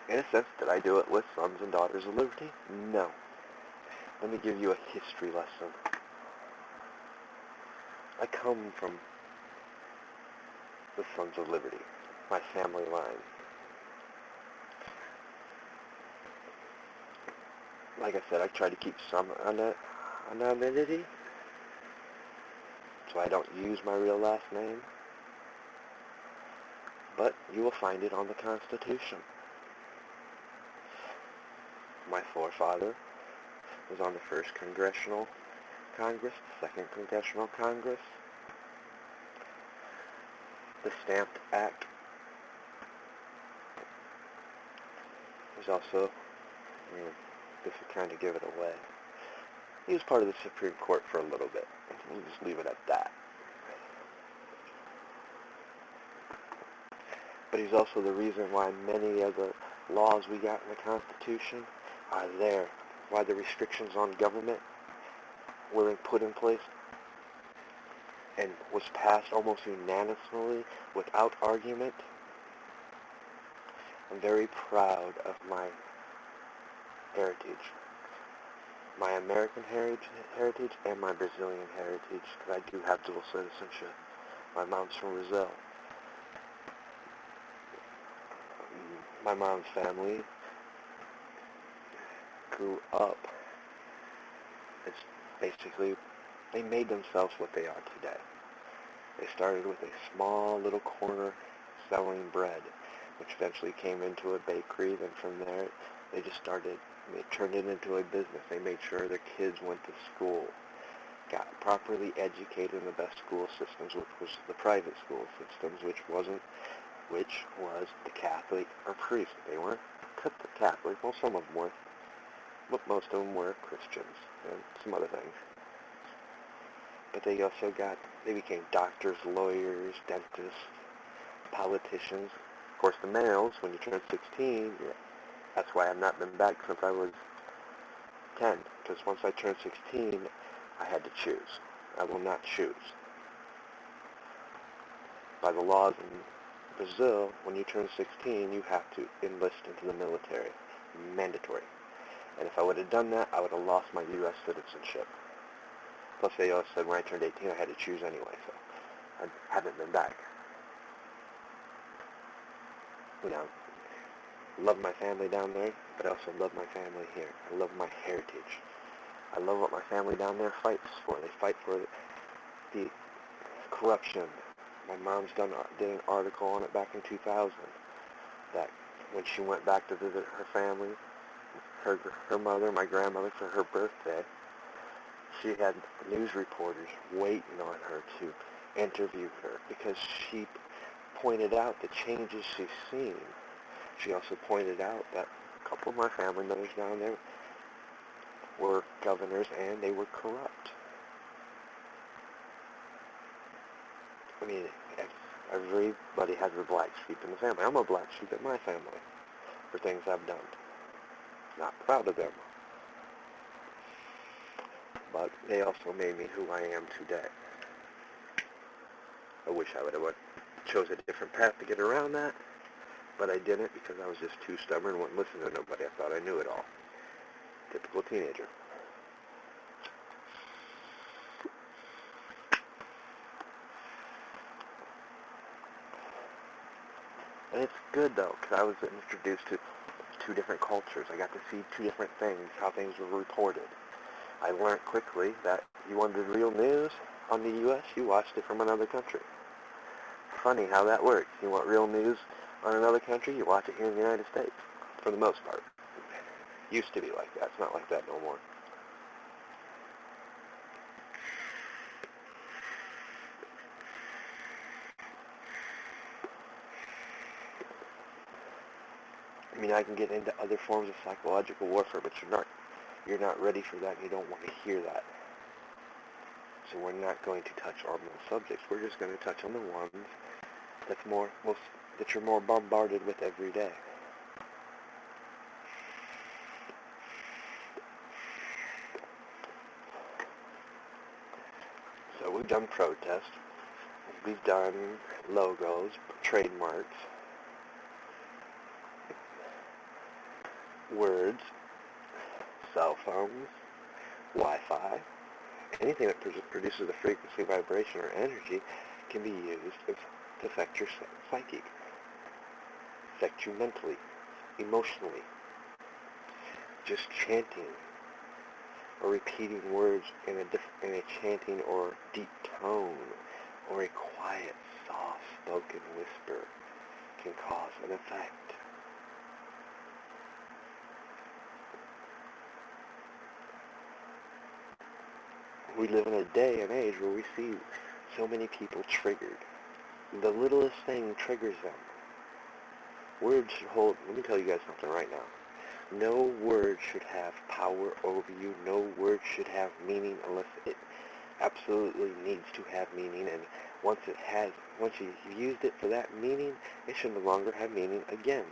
In a sense, did I do it with Sons and Daughters of Liberty? No. Let me give you a history lesson. I come from the Sons of Liberty, my family line. Like I said, I try to keep some anonymity, so I don't use my real last name, but you will find it on the Constitution. My forefather was on the first Congressional Congress, the second Congressional Congress, the Stamped Act, also, this would kind of give it away, he was part of the Supreme Court for a little bit. We'll just leave it at that. But he's also the reason why many of the laws we got in the Constitution are there, why the restrictions on government were put in place and was passed almost unanimously without argument. I'm very proud of my heritage, my American heritage and my Brazilian heritage, because I do have dual citizenship. My mom's from Brazil. My mom's family grew up. It's basically, they made themselves what they are today. They started with a small little corner selling bread, which eventually came into a bakery. Then from there, they turned it into a business. They made sure their kids went to school, got properly educated in the best school systems, which was the private school systems, which was the Catholic or priest. They weren't Catholic. Well, some of them were, but most of them were Christians and some other things. But they became doctors, lawyers, dentists, politicians. Of course, the males, when you turn 16, that's why I've not been back since I was 10, because once I turned 16, I had to choose. I will not choose. By the laws in Brazil, when you turn 16, you have to enlist into the military. Mandatory. And if I would have done that, I would have lost my U.S. citizenship. Plus, they also said when I turned 18, I had to choose anyway, so I haven't been back. Love my family down there, but I also love my family here. I love my heritage. I love what my family down there fights for. They fight for the corruption. My mom's did an article on it back in 2000, that when she went back to visit her family, her mother, my grandmother, for her birthday, she had news reporters waiting on her to interview her because she pointed out the changes she's seen. She also pointed out that a couple of my family members down there were governors and they were corrupt. I mean, everybody has a black sheep in the family. I'm a black sheep in my family for things I've done. Not proud of them. But they also made me who I am today. I wish I would have chose a different path to get around that, but I didn't because I was just too stubborn and wouldn't listen to nobody. I thought I knew it all. Typical teenager. And it's good though, because I was introduced to two different cultures. I got to see two different things, how things were reported. I learned quickly that you wanted real news on the U.S., you watched it from another country. Funny how that works. You want real news on another country, you watch it here in the United States, for the most part. Used to be like that. It's not like that no more. I mean, I can get into other forms of psychological warfare, but you're not ready for that, and you don't want to hear that. So we're not going to touch on those subjects. We're just going to touch on the ones that you're more bombarded with every day. So we've done protests. We've done logos, trademarks, words, cell phones, Wi-Fi. Anything that produces a frequency, vibration, or energy can be used to affect your psyche, affect you mentally, emotionally. Just chanting or repeating words in a chanting or deep tone or a quiet, soft-spoken whisper can cause an effect. We live in a day and age where we see so many people triggered. The littlest thing triggers them. Words hold, let me tell you guys something right now. No word should have power over you. No word should have meaning unless it absolutely needs to have meaning. And once you've used it for that meaning, it should no longer have meaning again.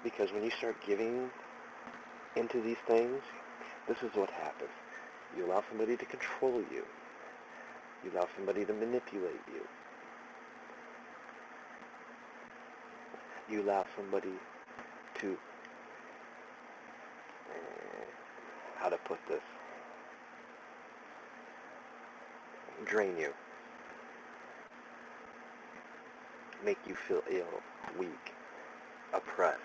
Because when you start giving into these things, this is what happens. You allow somebody to control you. You allow somebody to manipulate you. You allow somebody to, how to put this, drain you, make you feel ill, weak, oppressed,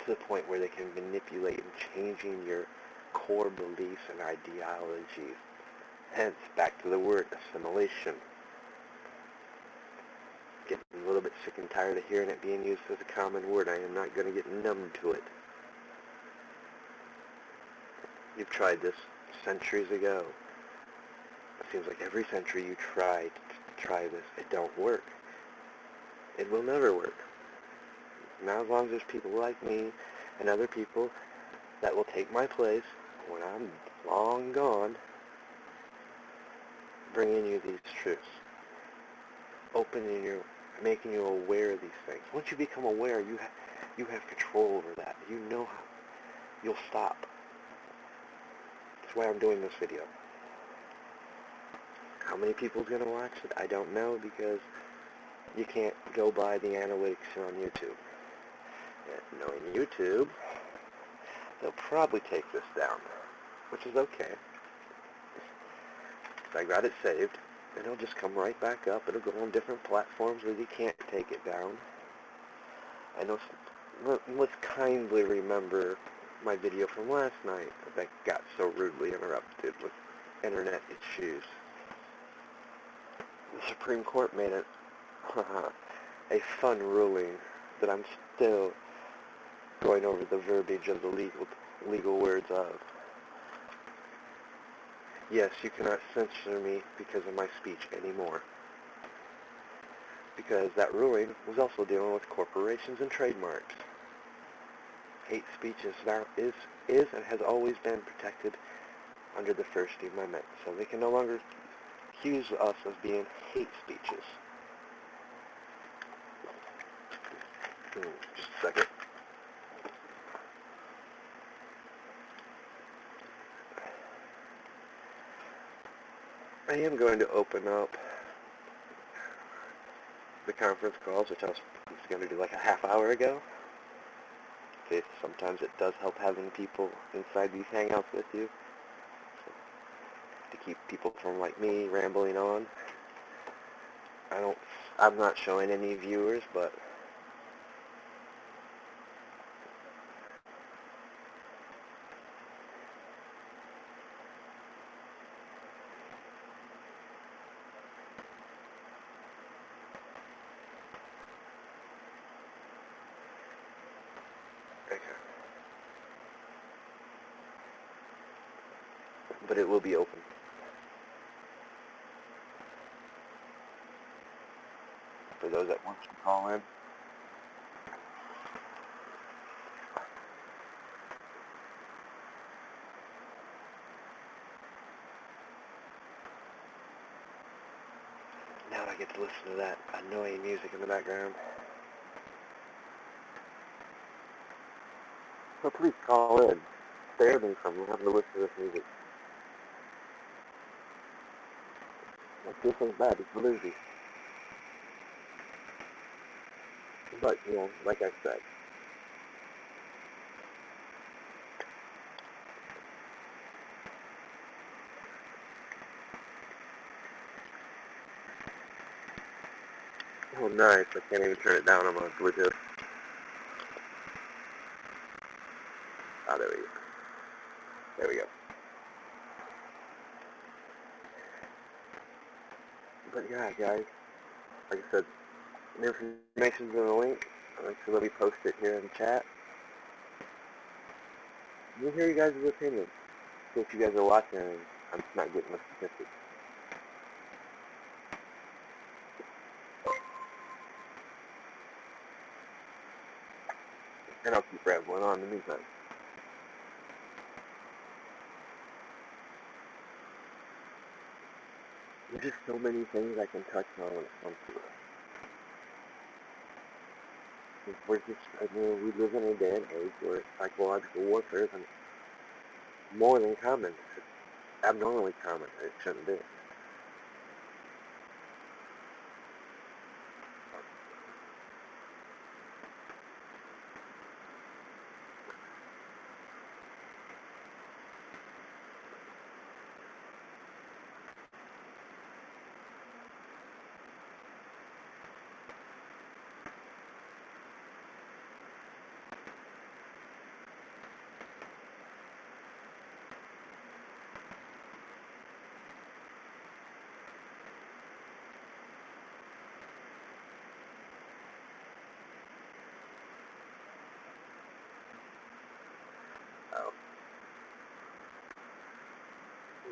to the point where they can manipulate and changing your core beliefs and ideologies. Hence, back to the word assimilation. Getting a little bit sick and tired of hearing it being used as a common word. I am not going to get numb to it. You've tried this centuries ago. It seems like every century you try this, it don't work. It will never work. Not as long as there's people like me and other people that will take my place when I'm long gone, bringing you these truths, making you aware of these things. Once you become aware, you have control over that. You know how you'll stop. That's why I'm doing this video. How many people's going to watch it? I don't know, because you can't go by the analytics on YouTube. And knowing YouTube, they'll probably take this down, which is okay. So I got it saved, and it'll just come right back up. It'll go on different platforms where you can't take it down. I know. Let's kindly remember my video from last night that got so rudely interrupted with internet issues. The Supreme Court made it a fun ruling that I'm still going over the verbiage of the legal words of. Yes, you cannot censor me because of my speech anymore. Because that ruling was also dealing with corporations and trademarks. Hate speech is and has always been protected under the First Amendment. So they can no longer accuse us of being hate speeches. Just a second. I am going to open up the conference calls, which I was going to do like a half hour ago. Okay, sometimes it does help having people inside these hangouts with you, so, to keep people from, like me, rambling on. I'm not showing any viewers, but it will be open. For those that want to call in. Now I get to listen to that annoying music in the background. So please call in. Spare me from having to listen to this music. This thing's bad, it's bluesy. But, you know, like I said, oh nice, I can't even turn it down on my Bluetooth. Ah, there we go. There we go. But yeah, guys, like I said, the information's in the link. So let me post it here in the chat. We'll hear you guys' opinions. So if you guys are watching and I'm not getting the statistics. And I'll keep rambling on in the meantime. There's just so many things I can touch on when it comes to it. We're just, we live in a day and age where psychological warfare is more than common. It's abnormally common. It shouldn't be.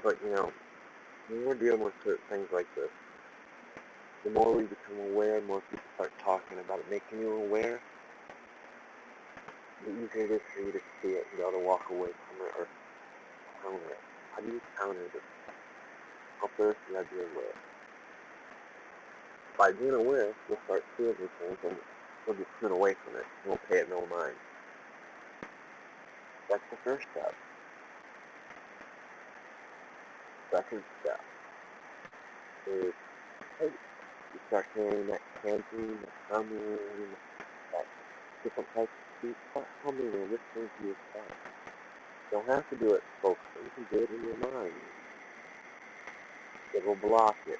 But, when we're dealing with certain things like this, the more we become aware, the more people start talking about it, making you aware, the easier it is for you to see it and be able to walk away from it or counter it. How do you counter this? Well, first you have to be aware. By being aware, you'll start seeing these things and you'll just turn away from it. You won't pay it no mind. That's the first step. Second step is, hey, you start hearing that chanting, that humming, that different types of speech. Start humming and listening to yourself. You don't have to do it spoken. You can do it in your mind. It will block it.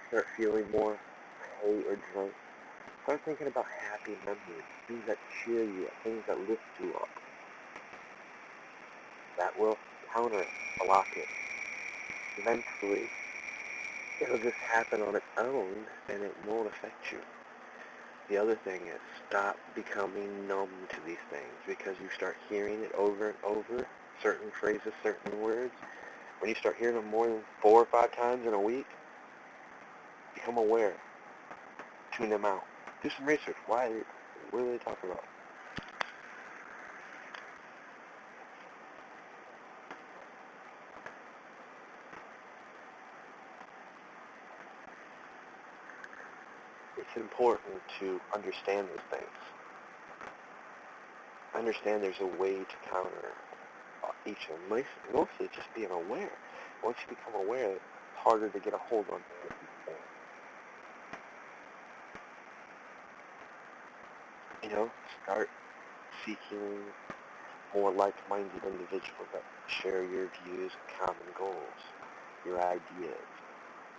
Start feeling more hate or drunk. Start thinking about happy memories, things that cheer you, things that lift you up. That will counter it, block it. Eventually, it'll just happen on its own and it won't affect you. The other thing is stop becoming numb to these things because you start hearing it over and over, certain phrases, certain words. When you start hearing them more than 4 or 5 times in a week, become aware. Tune them out. Do some research. What are they talking about? It's important to understand these things. Understand there's a way to counter each of them. Mostly just being aware. Once you become aware, it's harder to get a hold on these things. Start seeking more like-minded individuals that share your views and common goals, your ideas.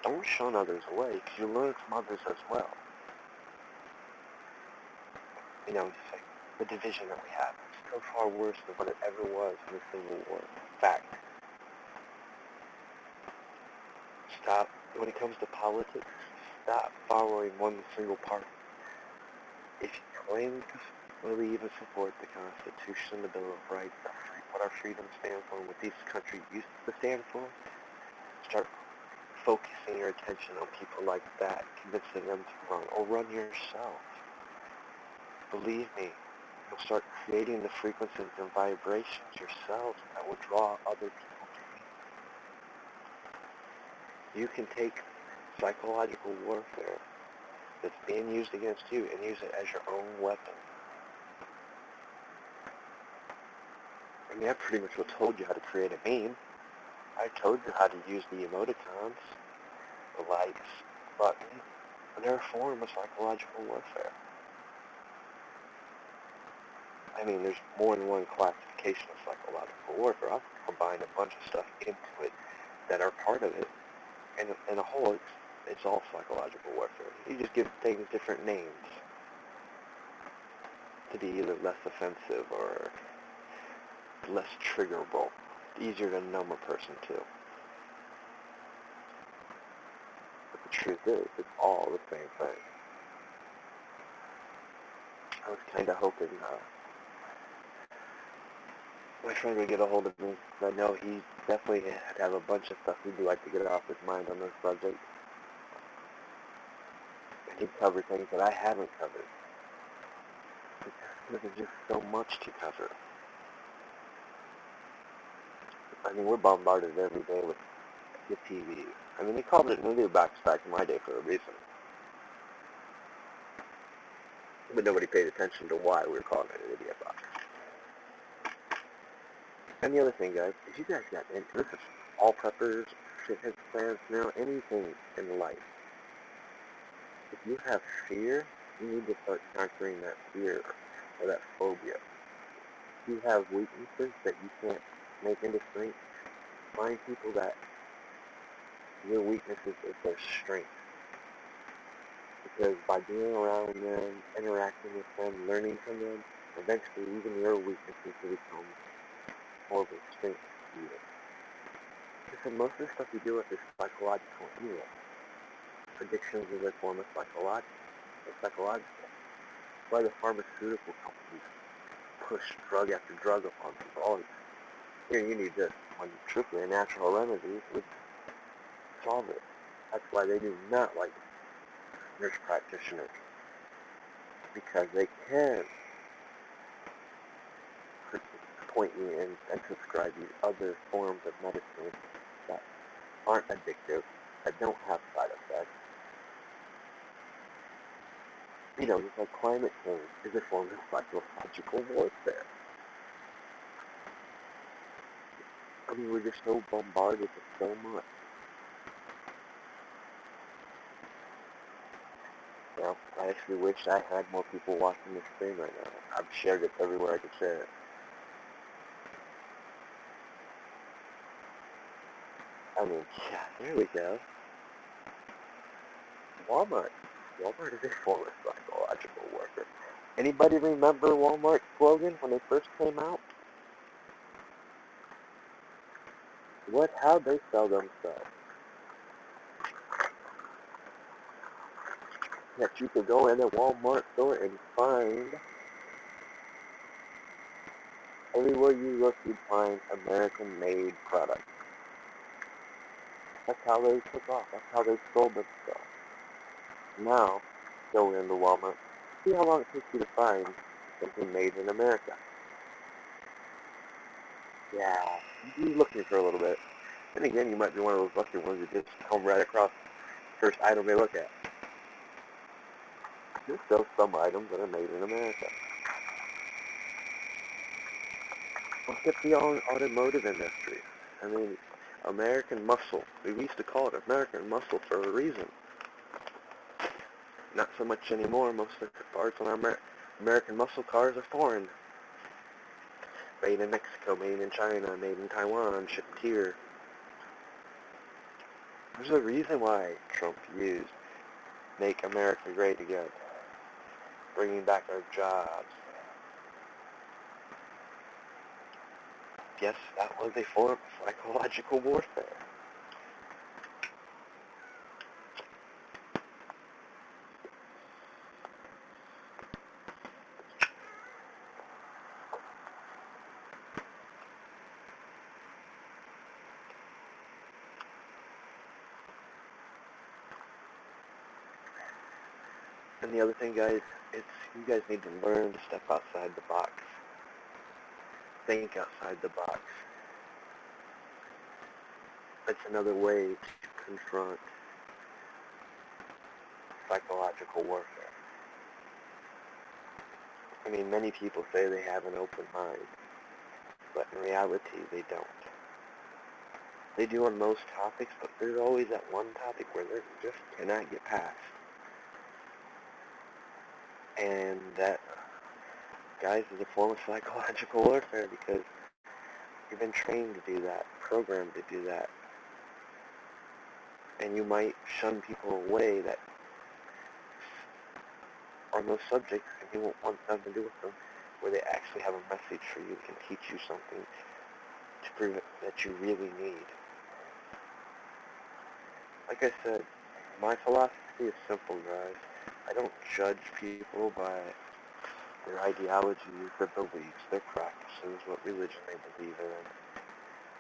Don't shun others away because you learn from others as well. Just like the division that we have is so far worse than what it ever was in the Civil War. Fact. Stop, when it comes to politics, stop following one single party. If you claim to believe and support the Constitution, the Bill of Rights, what our freedom stands for, what this country used to stand for, start focusing your attention on people like that, convincing them to run, or run yourself. Believe me, you'll start creating the frequencies and vibrations yourself that will draw other people to you. You can take psychological warfare that's being used against you and use it as your own weapon. I pretty much told you how to create a meme. I told you how to use the emoticons, the likes, buttons, and they're a form of psychological warfare. There's more than one classification of psychological warfare. I've combined a bunch of stuff into it that are part of it, and in a whole, it's all psychological warfare. You just give things different names to be either less offensive or less triggerable, easier to numb a person to. But the truth is, it's all the same thing. I was kind of hoping my friend would get a hold of me. I know he definitely had to have a bunch of stuff he'd like to get off his mind on this subject. And he'd cover things that I haven't covered. Because there's just so much to cover. I mean, we're bombarded every day with the TV. I mean, they called it video box back in my day for a reason. But nobody paid attention to why we were calling it a video box. And the other thing, guys, is you guys got into this is all preppers, shitheads, plans, now, anything in life. If you have fear, you need to start conquering that fear or that phobia. If you have weaknesses that you can't make into strength, find people that your weaknesses is their strength. Because by being around them, interacting with them, learning from them, eventually even your weaknesses will become more of a strength to you. Because most of the stuff you deal with is psychological anyway. Addictions is a form of psychological. That's why the pharmaceutical companies push drug after drug upon people. Oh, here, you need this. When truthfully, a natural remedy would solve it. That's why they do not like nurse practitioners. Because they can point you and prescribe you other forms of medicine that aren't addictive, that don't have side effects. You know, just like climate change is a form of psychological warfare. I mean, we're just so bombarded with so much. You know, I actually wish I had more people watching this stream right now. I've shared it everywhere I could share it. I mean, yeah, there we go. Walmart. Walmart is a form of psychological warfare. Anybody remember Walmart's slogan when they first came out? How'd they sell themselves? That you could go in a Walmart store and find, everywhere you look, you'd find American-made products. That's how they took off. That's how they sold themselves. Now, go into Walmart. See how long it takes you to find something made in America. Yeah, you'd be looking for a little bit. Then again, you might be one of those lucky ones that just come right across the first item they look at. There's still some items that are made in America. Look at the automotive industry. I mean, American muscle. We used to call it American muscle for a reason. Not so much anymore. Most of the parts on our American muscle cars are foreign. Made in Mexico, made in China, made in Taiwan, shipped here. There's a reason why Trump used Make America Great Again. Bringing back our jobs. Yes, that was a form of psychological warfare. And the other thing, guys, it's you guys need to learn to step outside the box. Think outside the box. It's another way to confront psychological warfare. I mean, many people say they have an open mind, but in reality, they don't. They do on most topics, but there's always that one topic where they just cannot get past. And that, guys, is a form of psychological warfare because you've been trained to do that, programmed to do that. And you might shun people away that on those subjects, and you won't want nothing to do with them, where they actually have a message for you, can teach you something to prove it that you really need. Like I said, my philosophy is simple, guys. I don't judge people by their ideologies, their beliefs, their practices, what religion they believe in.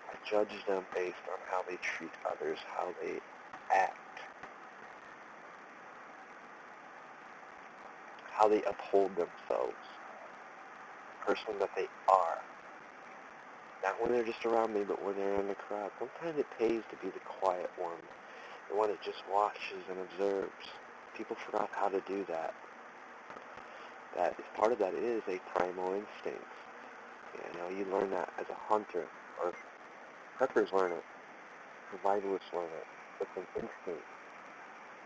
I judge them based on how they treat others, how they act, how they uphold themselves. person that they are. Not when they're just around me, but when they're in the crowd. Sometimes it pays to be the quiet one, the one that just watches and observes. People forgot how to do that. Part of that is a primal instinct. You know, you learn that as a hunter, or preppers learn it, survivalists learn it. It's an instinct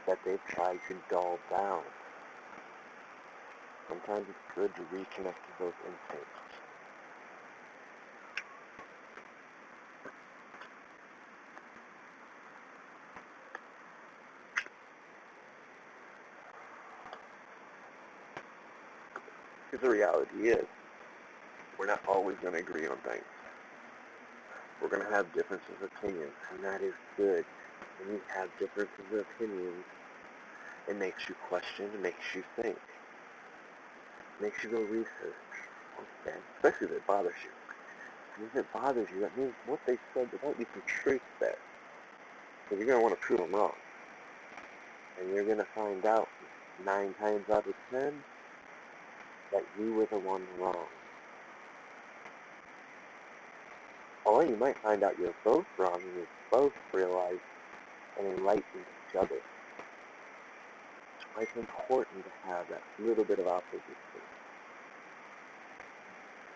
that they've tried to dull down. Sometimes it's good to reconnect to those instincts. Because the reality is, we're not always going to agree on things. We're going to have differences of opinions, and that is good. When you have differences of opinions, it makes you question, it makes you think. It makes you go research. Okay. Especially if it bothers you. And if it bothers you, that means what they said, there might be some truth there. So you're going to want to prove them wrong. And you're going to find out 9 times out of 10 that you were the one wrong. Or you might find out you're both wrong and you both realize and enlighten each other. It's important to have that little bit of opposition,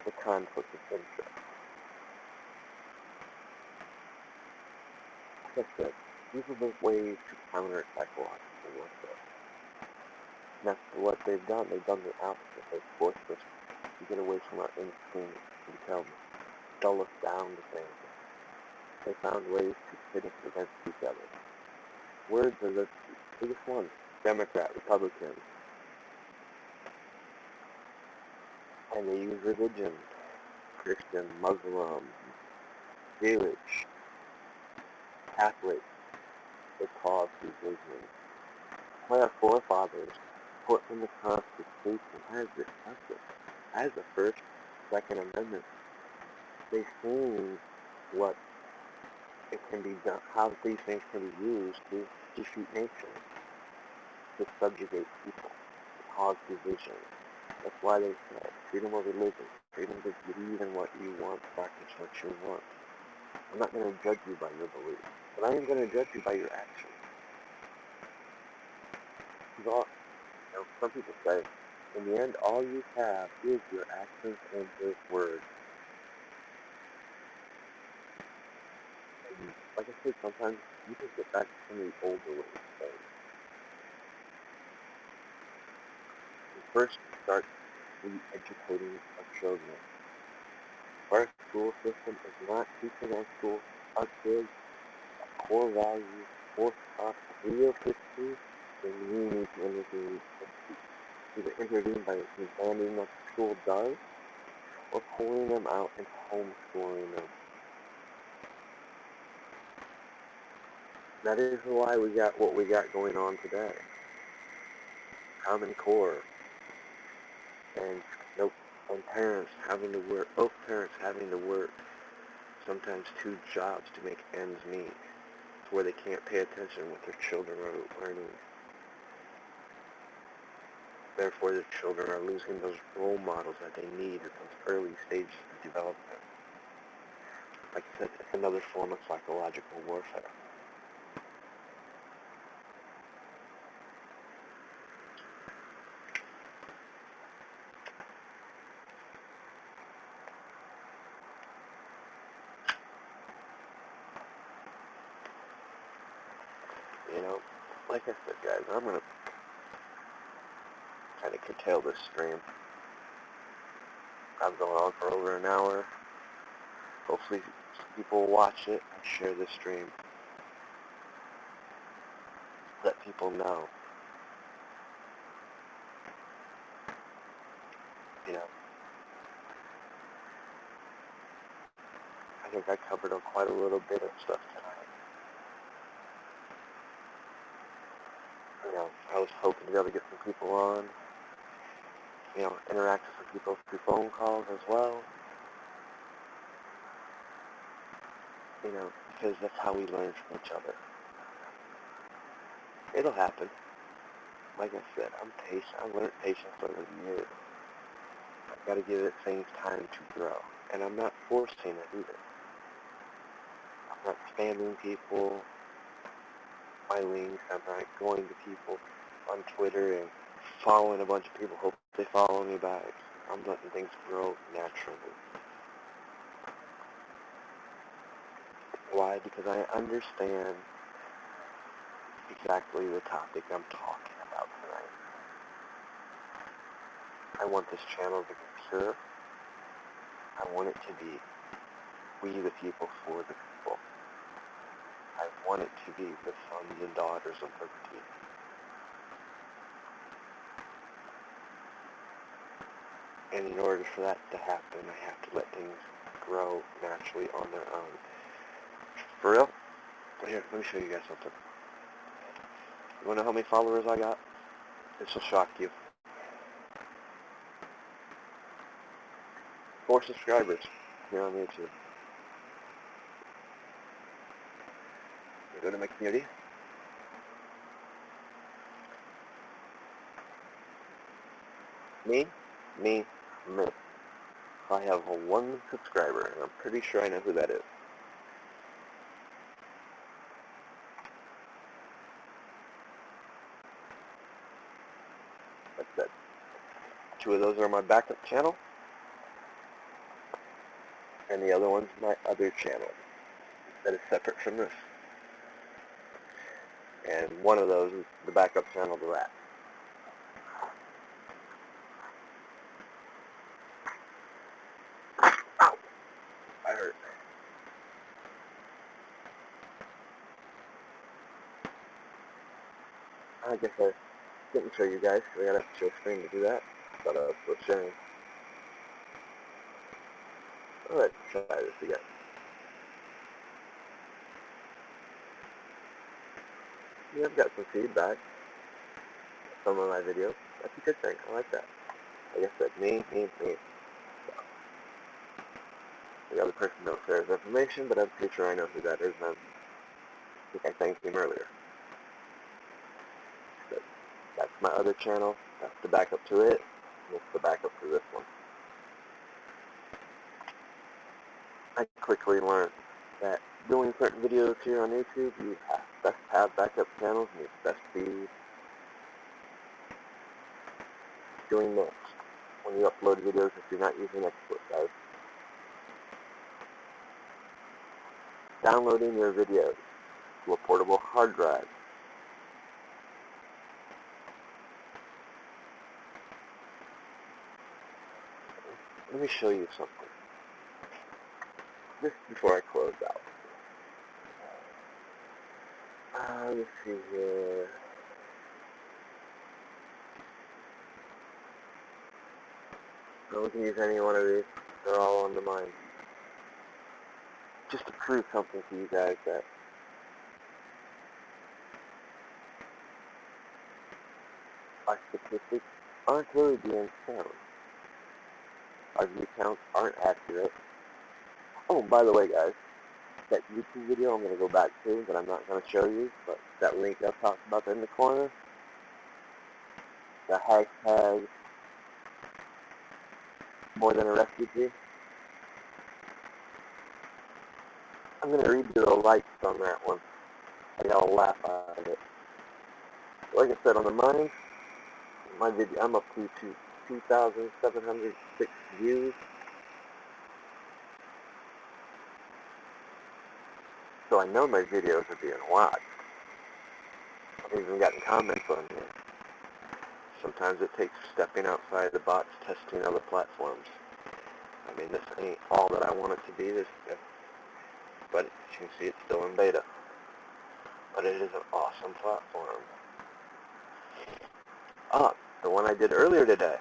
the conflict of interest. Like I said, these are the ways to counter psychological warfare. And that's what they've done. They've done the opposite. They've forced us to get away from our instincts and dull us down to things. They found ways to pit us against each other. Words are the biggest ones. Democrat, Republican. And they use religion. Christian, Muslim, Jewish, Catholic. They cause division. Why our forefathers put in the Constitution as this subject, as the First, Second Amendment. They've seen what it can be done, how these things can be used to defeat nations, to subjugate people, to cause division. That's why they said freedom of religion, freedom to believe in what you want, practice what you want. I'm not going to judge you by your beliefs, but I am going to judge you by your actions. Some people say, in the end, all you have is your actions and your words. And like I said, sometimes you can get back to some of the older ways of things. First, start re-educating our children. Our school system is not teaching our kids core values, core stuff, real history, then we need to intervene by expanding what the school does, or pulling them out and homeschooling them. That is why we got what we got going on today. Common Core, and parents having to work, both parents having to work sometimes 2 jobs to make ends meet, where they can't pay attention what their children are learning. Therefore, the children are losing those role models that they need at those early stages of development. Like I said, it's another form of psychological warfare. Like I said, guys, I'm going to kind of curtail this stream. I'm going on for over an hour. Hopefully people will watch it and share this stream. Let people know. I think I covered up quite a little bit of stuff tonight. I was hoping to be able to get some people on, interact with some people through phone calls as well, because that's how we learn from each other. It'll happen. Like I said, I'm patient. I've learned patience over the years. I've got to give it things time to grow. And I'm not forcing it either. I'm not spamming people, my links. I'm not going to people on Twitter and following a bunch of people, hope they follow me back. I'm letting things grow naturally. Why? Because I understand exactly the topic I'm talking about tonight. I want this channel to be pure. I want it to be we the people for the people. I want it to be the sons and daughters of liberty. And in order for that to happen, I have to let things grow naturally on their own. For real? Here, let me show you guys something. You want to know how many followers I got? This will shock you. 4 subscribers here on YouTube. You go to my community. Me. I have 1 subscriber, and I'm pretty sure I know who that is. That's it. 2 of those are my backup channel, and the other one's my other channel that is separate from this. And one of those is the backup channel to that. Ow! I hurt. I guess I didn't show you guys, so I gotta show screen to do that. But let's sharing. Let's try this again. Yeah, I've got some feedback from some of my videos. That's a good thing. I like that. Like I said, me. So, the other person don't share his information, but I'm pretty sure I know who that is, and I think I thanked him earlier. So that's my other channel. That's the backup to it. And it's the backup to this one. I quickly learned that doing certain videos here on YouTube, you best have backup channels, and you best be doing this when you upload videos if you're not using export, guys. Downloading your videos to a portable hard drive. Let me show you something. Just before I close out. Let's see here. We can use any one of these. They're all on the mind. Just to prove something to you guys that our statistics aren't really being shown. Our view counts aren't accurate. Oh, by the way, guys, that YouTube video I'm going to go back to that I'm not going to show you, but that link I talked about in the corner, the hashtag more than a refugee. I'm going to read you the likes on that one. I got a laugh out of it. Like I said, on the mind, my video, I'm up to 2,706 views. So I know my videos are being watched. I've even gotten comments on here. Sometimes it takes stepping outside the box, testing other platforms. I mean, this ain't all that I want it to be, but as you can see, it's still in beta. But it is an awesome platform. The one I did earlier today,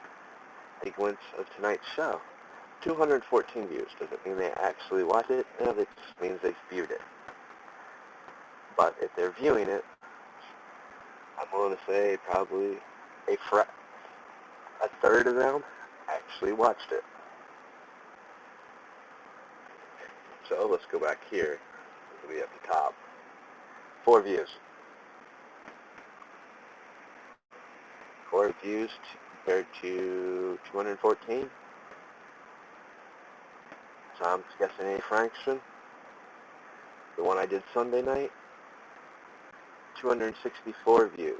a glimpse of tonight's show, 214 views. Does it mean they actually watch it? No, it just means they viewed it. But if they're viewing it, I'm willing to say probably a third of them actually watched it. So let's go back here. It'll be at the top. 4 views. 4 views compared to 214. Tom's Guessing A Fraction, the one I did Sunday night, 264 views.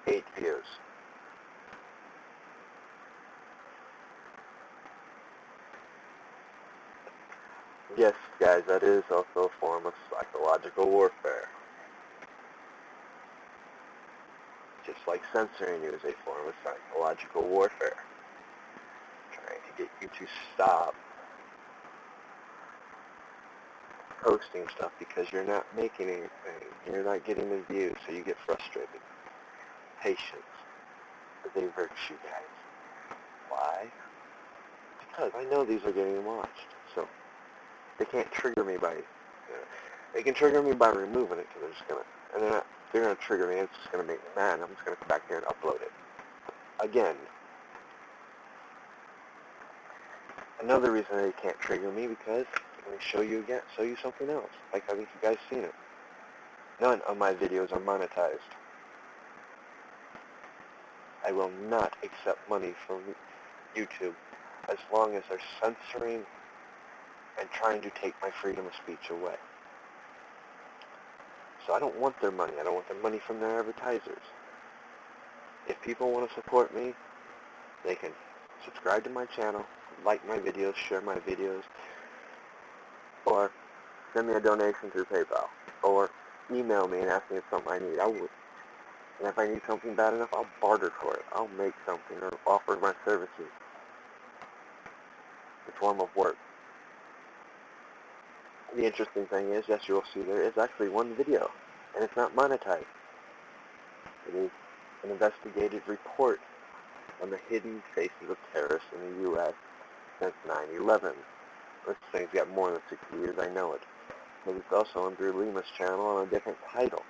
Eight views. Yes, guys, that is also a form of psychological warfare. Just like censoring you is a form of psychological warfare. Trying to get you to stop posting stuff because you're not making anything. You're not getting the views, so you get frustrated. Patience is a virtue, guys. Why? Because I know these are getting watched, so they can't trigger me by, they can trigger me by removing it, because they're just gonna, and they're gonna trigger me, and it's just gonna make me mad, and I'm just gonna come back here and upload it again. Another reason they can't trigger me, because let me show you something else. Like, I think you guys seen it. None of my videos are monetized. I will not accept money from YouTube as long as they're censoring and trying to take my freedom of speech away. So I don't want their money. I don't want their money from their advertisers. If people want to support me, they can subscribe to my channel, like my videos, share my videos, or send me a donation through PayPal, or email me and ask me if something I need. I would. And if I need something bad enough, I'll barter for it. I'll make something or offer my services. It's a form of work. The interesting thing is, yes, you will see there is actually one video, and it's not monetized. It is an investigative report on the hidden faces of terrorists in the U.S. since 9/11. This thing's got more than 60 years, I know it. But it's also under Lima's channel on a different title.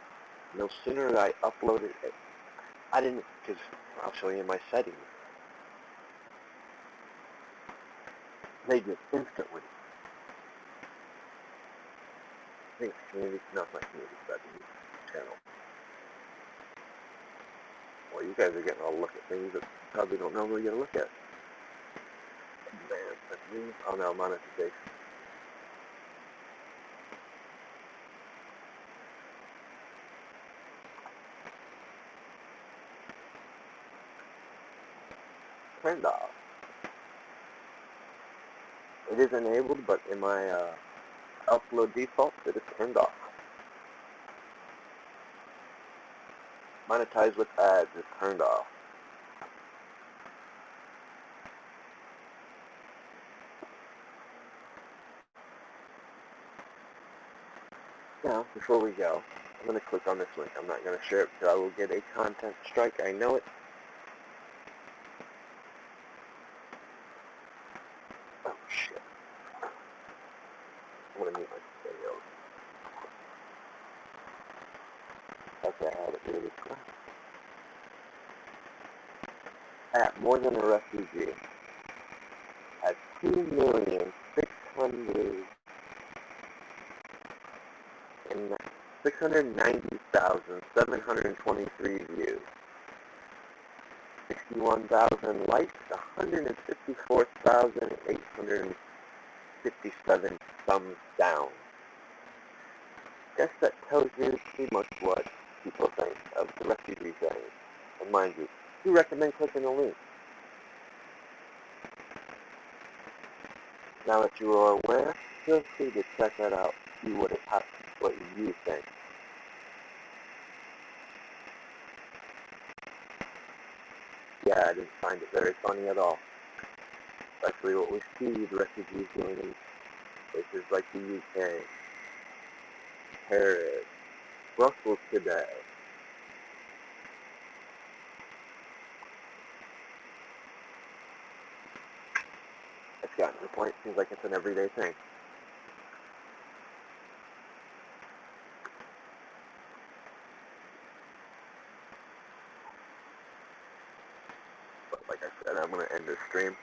No sooner did I uploaded it, I didn't, because I'll show you in my settings. They just instantly. I think it's community, no, it's not community settings channel. Well, you guys are getting a look at things that you probably don't normally get a look at. Advanced settings. Oh no, monetization. Turned off. It is enabled, but in my upload default, it is turned off. Monetize with ads is turned off. Now, before we go, I'm going to click on this link. I'm not going to share it because I will get a content strike. I know it. Oh, shit. I'm going to mute my video. Okay, I had it really quick. At more than a refugee has 690,723 views, 61,000 likes, 154,857 thumbs down. Guess that tells you pretty much what people think of the refugee thing. And mind you, we recommend clicking the link. Now that you are aware, feel free to check that out, see what you think. Yeah, I didn't find it very funny at all. Especially what we see the refugees doing in places like the UK, Paris, Brussels today. It's gotten to the point, it seems like it's an everyday thing. But like I said, I'm going to end this stream.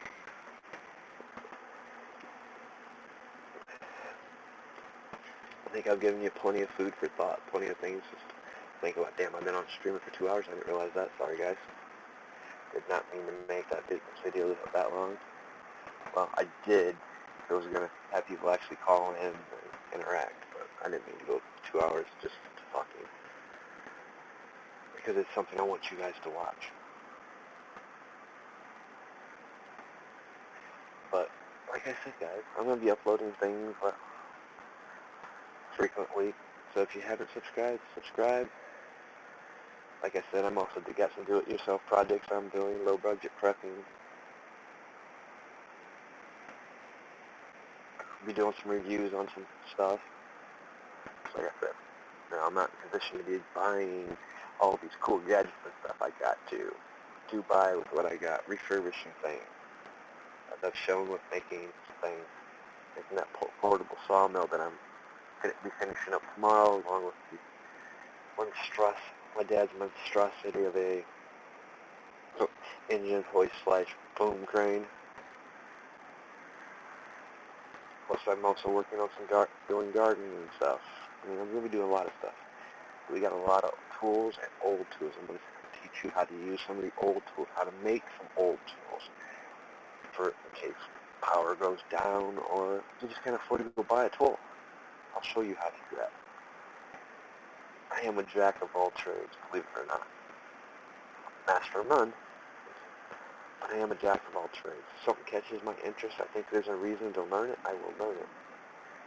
I think I've given you plenty of food for thought, plenty of things just to think about. Damn, I've been on streaming for 2 hours. I didn't realize that. Sorry, guys. Did not mean to make that business video that long. Well, I did. I was going to have people actually call in and interact, but I didn't mean to go 2 hours just talking. Because it's something I want you guys to watch. But, like I said, guys, I'm going to be uploading things frequently. So if you haven't subscribed, subscribe. Like I said, I'm also got some do-it-yourself projects I'm doing, low-budget prepping. I'll be doing some reviews on some stuff. So like I said, now I'm not in a position to be buying all these cool gadgets and stuff. I got to buy with what I got, refurbishing things. As I've shown with making things, making that portable sawmill that I'm going to be finishing up tomorrow, along with the my dad's monstrosity of a engine hoist / boom crane. Plus, I'm also working on some doing gardening and stuff. I mean, I'm going to be doing a lot of stuff. We got a lot of tools and old tools. I'm going to teach you how to use some of the old tools, how to make some old tools for in case power goes down or you just can't afford to go buy a tool. I'll show you how to do that. I am a jack of all trades, believe it or not. Master of none, but I am a jack of all trades. If something catches my interest, I think there's a reason to learn it, I will learn it.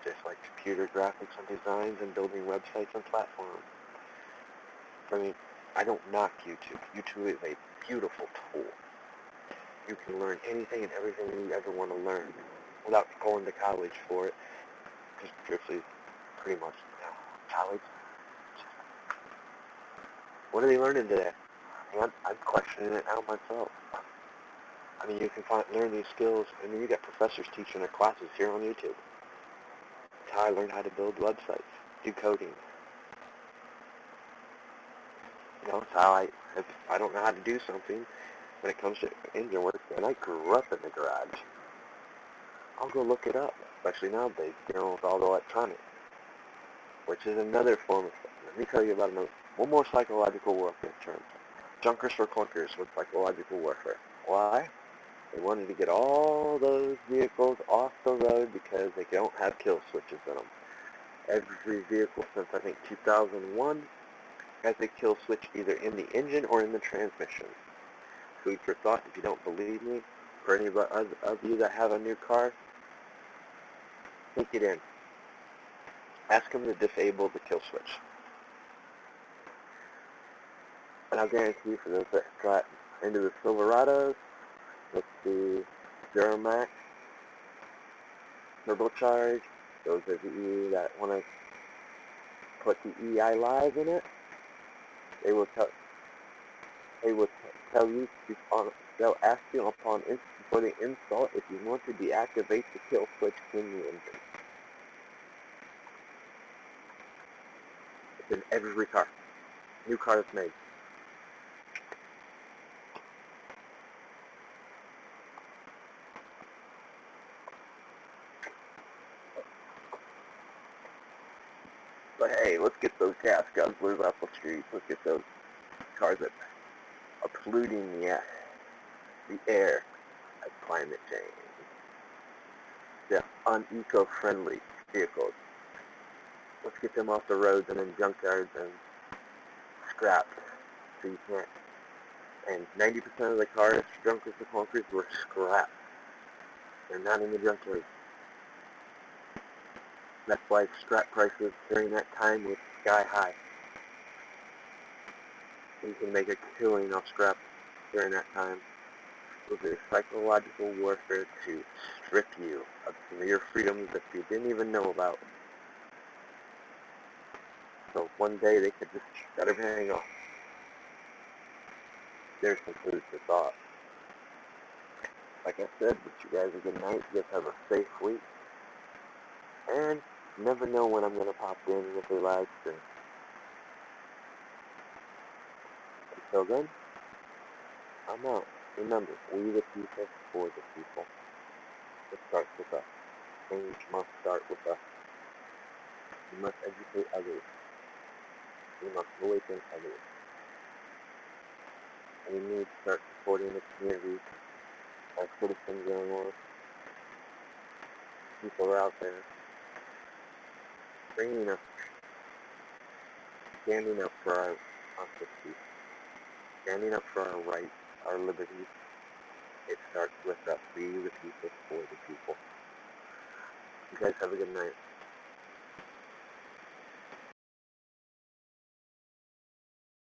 Just like computer graphics and designs and building websites and platforms. I mean, I don't knock YouTube. YouTube is a beautiful tool. You can learn anything and everything you ever want to learn without going to college for it. Just strictly, pretty much, college. What are they learning today? I'm questioning it now myself. I mean, you can learn these skills. I mean, you got professors teaching their classes here on YouTube. It's how I learned how to build websites, do coding. You know, it's how if I don't know how to do something when it comes to engine work, and I grew up in the garage, I'll go look it up, especially nowadays, you know, with all the electronics, which is another form of, let me tell you about one more psychological warfare term. Junkers for clunkers with psychological warfare. Why? They wanted to get all those vehicles off the road because they don't have kill switches in them. Every vehicle since, I think, 2001 has a kill switch either in the engine or in the transmission. Food for thought, if you don't believe me. For any of you that have a new car, think it in. Ask them to disable the kill switch. And I'll guarantee you for those that got into the Silverados with the Duramax turbocharged, those of you that want to put the EI Live in it, they will tell you, they'll ask you before they install it if you want to deactivate the kill switch in the engine. It's in every car. New car is made. But hey, let's get those gas guzzlers off the streets. Let's get those cars that are polluting the air like climate change. The uneco-friendly vehicles. Let's get them off the roads and in junkyards and scrapped. So you can't. And 90% of the cars, junkers and clunkers, were scrapped. They're not in the junkyards. That's why scrap prices during that time was sky high. You can make a killing off scrap during that time. It was a psychological warfare to strip you of some of your freedoms that you didn't even know about. So one day they could just shut everything off. There's some food for thought. Like I said, wish you guys a good night. You guys have a safe week. And you never know when I'm going to pop in with a live stream. Until then, I'm out. Remember, we the people, for the people. It starts with us. Change must start with us. We must educate others. We must awaken others. We need to start supporting the community. Our citizens and people are out there bringing us, standing up for our peace, standing up for our rights, our liberties. It starts with us, we the people, for the people. You guys have a good night.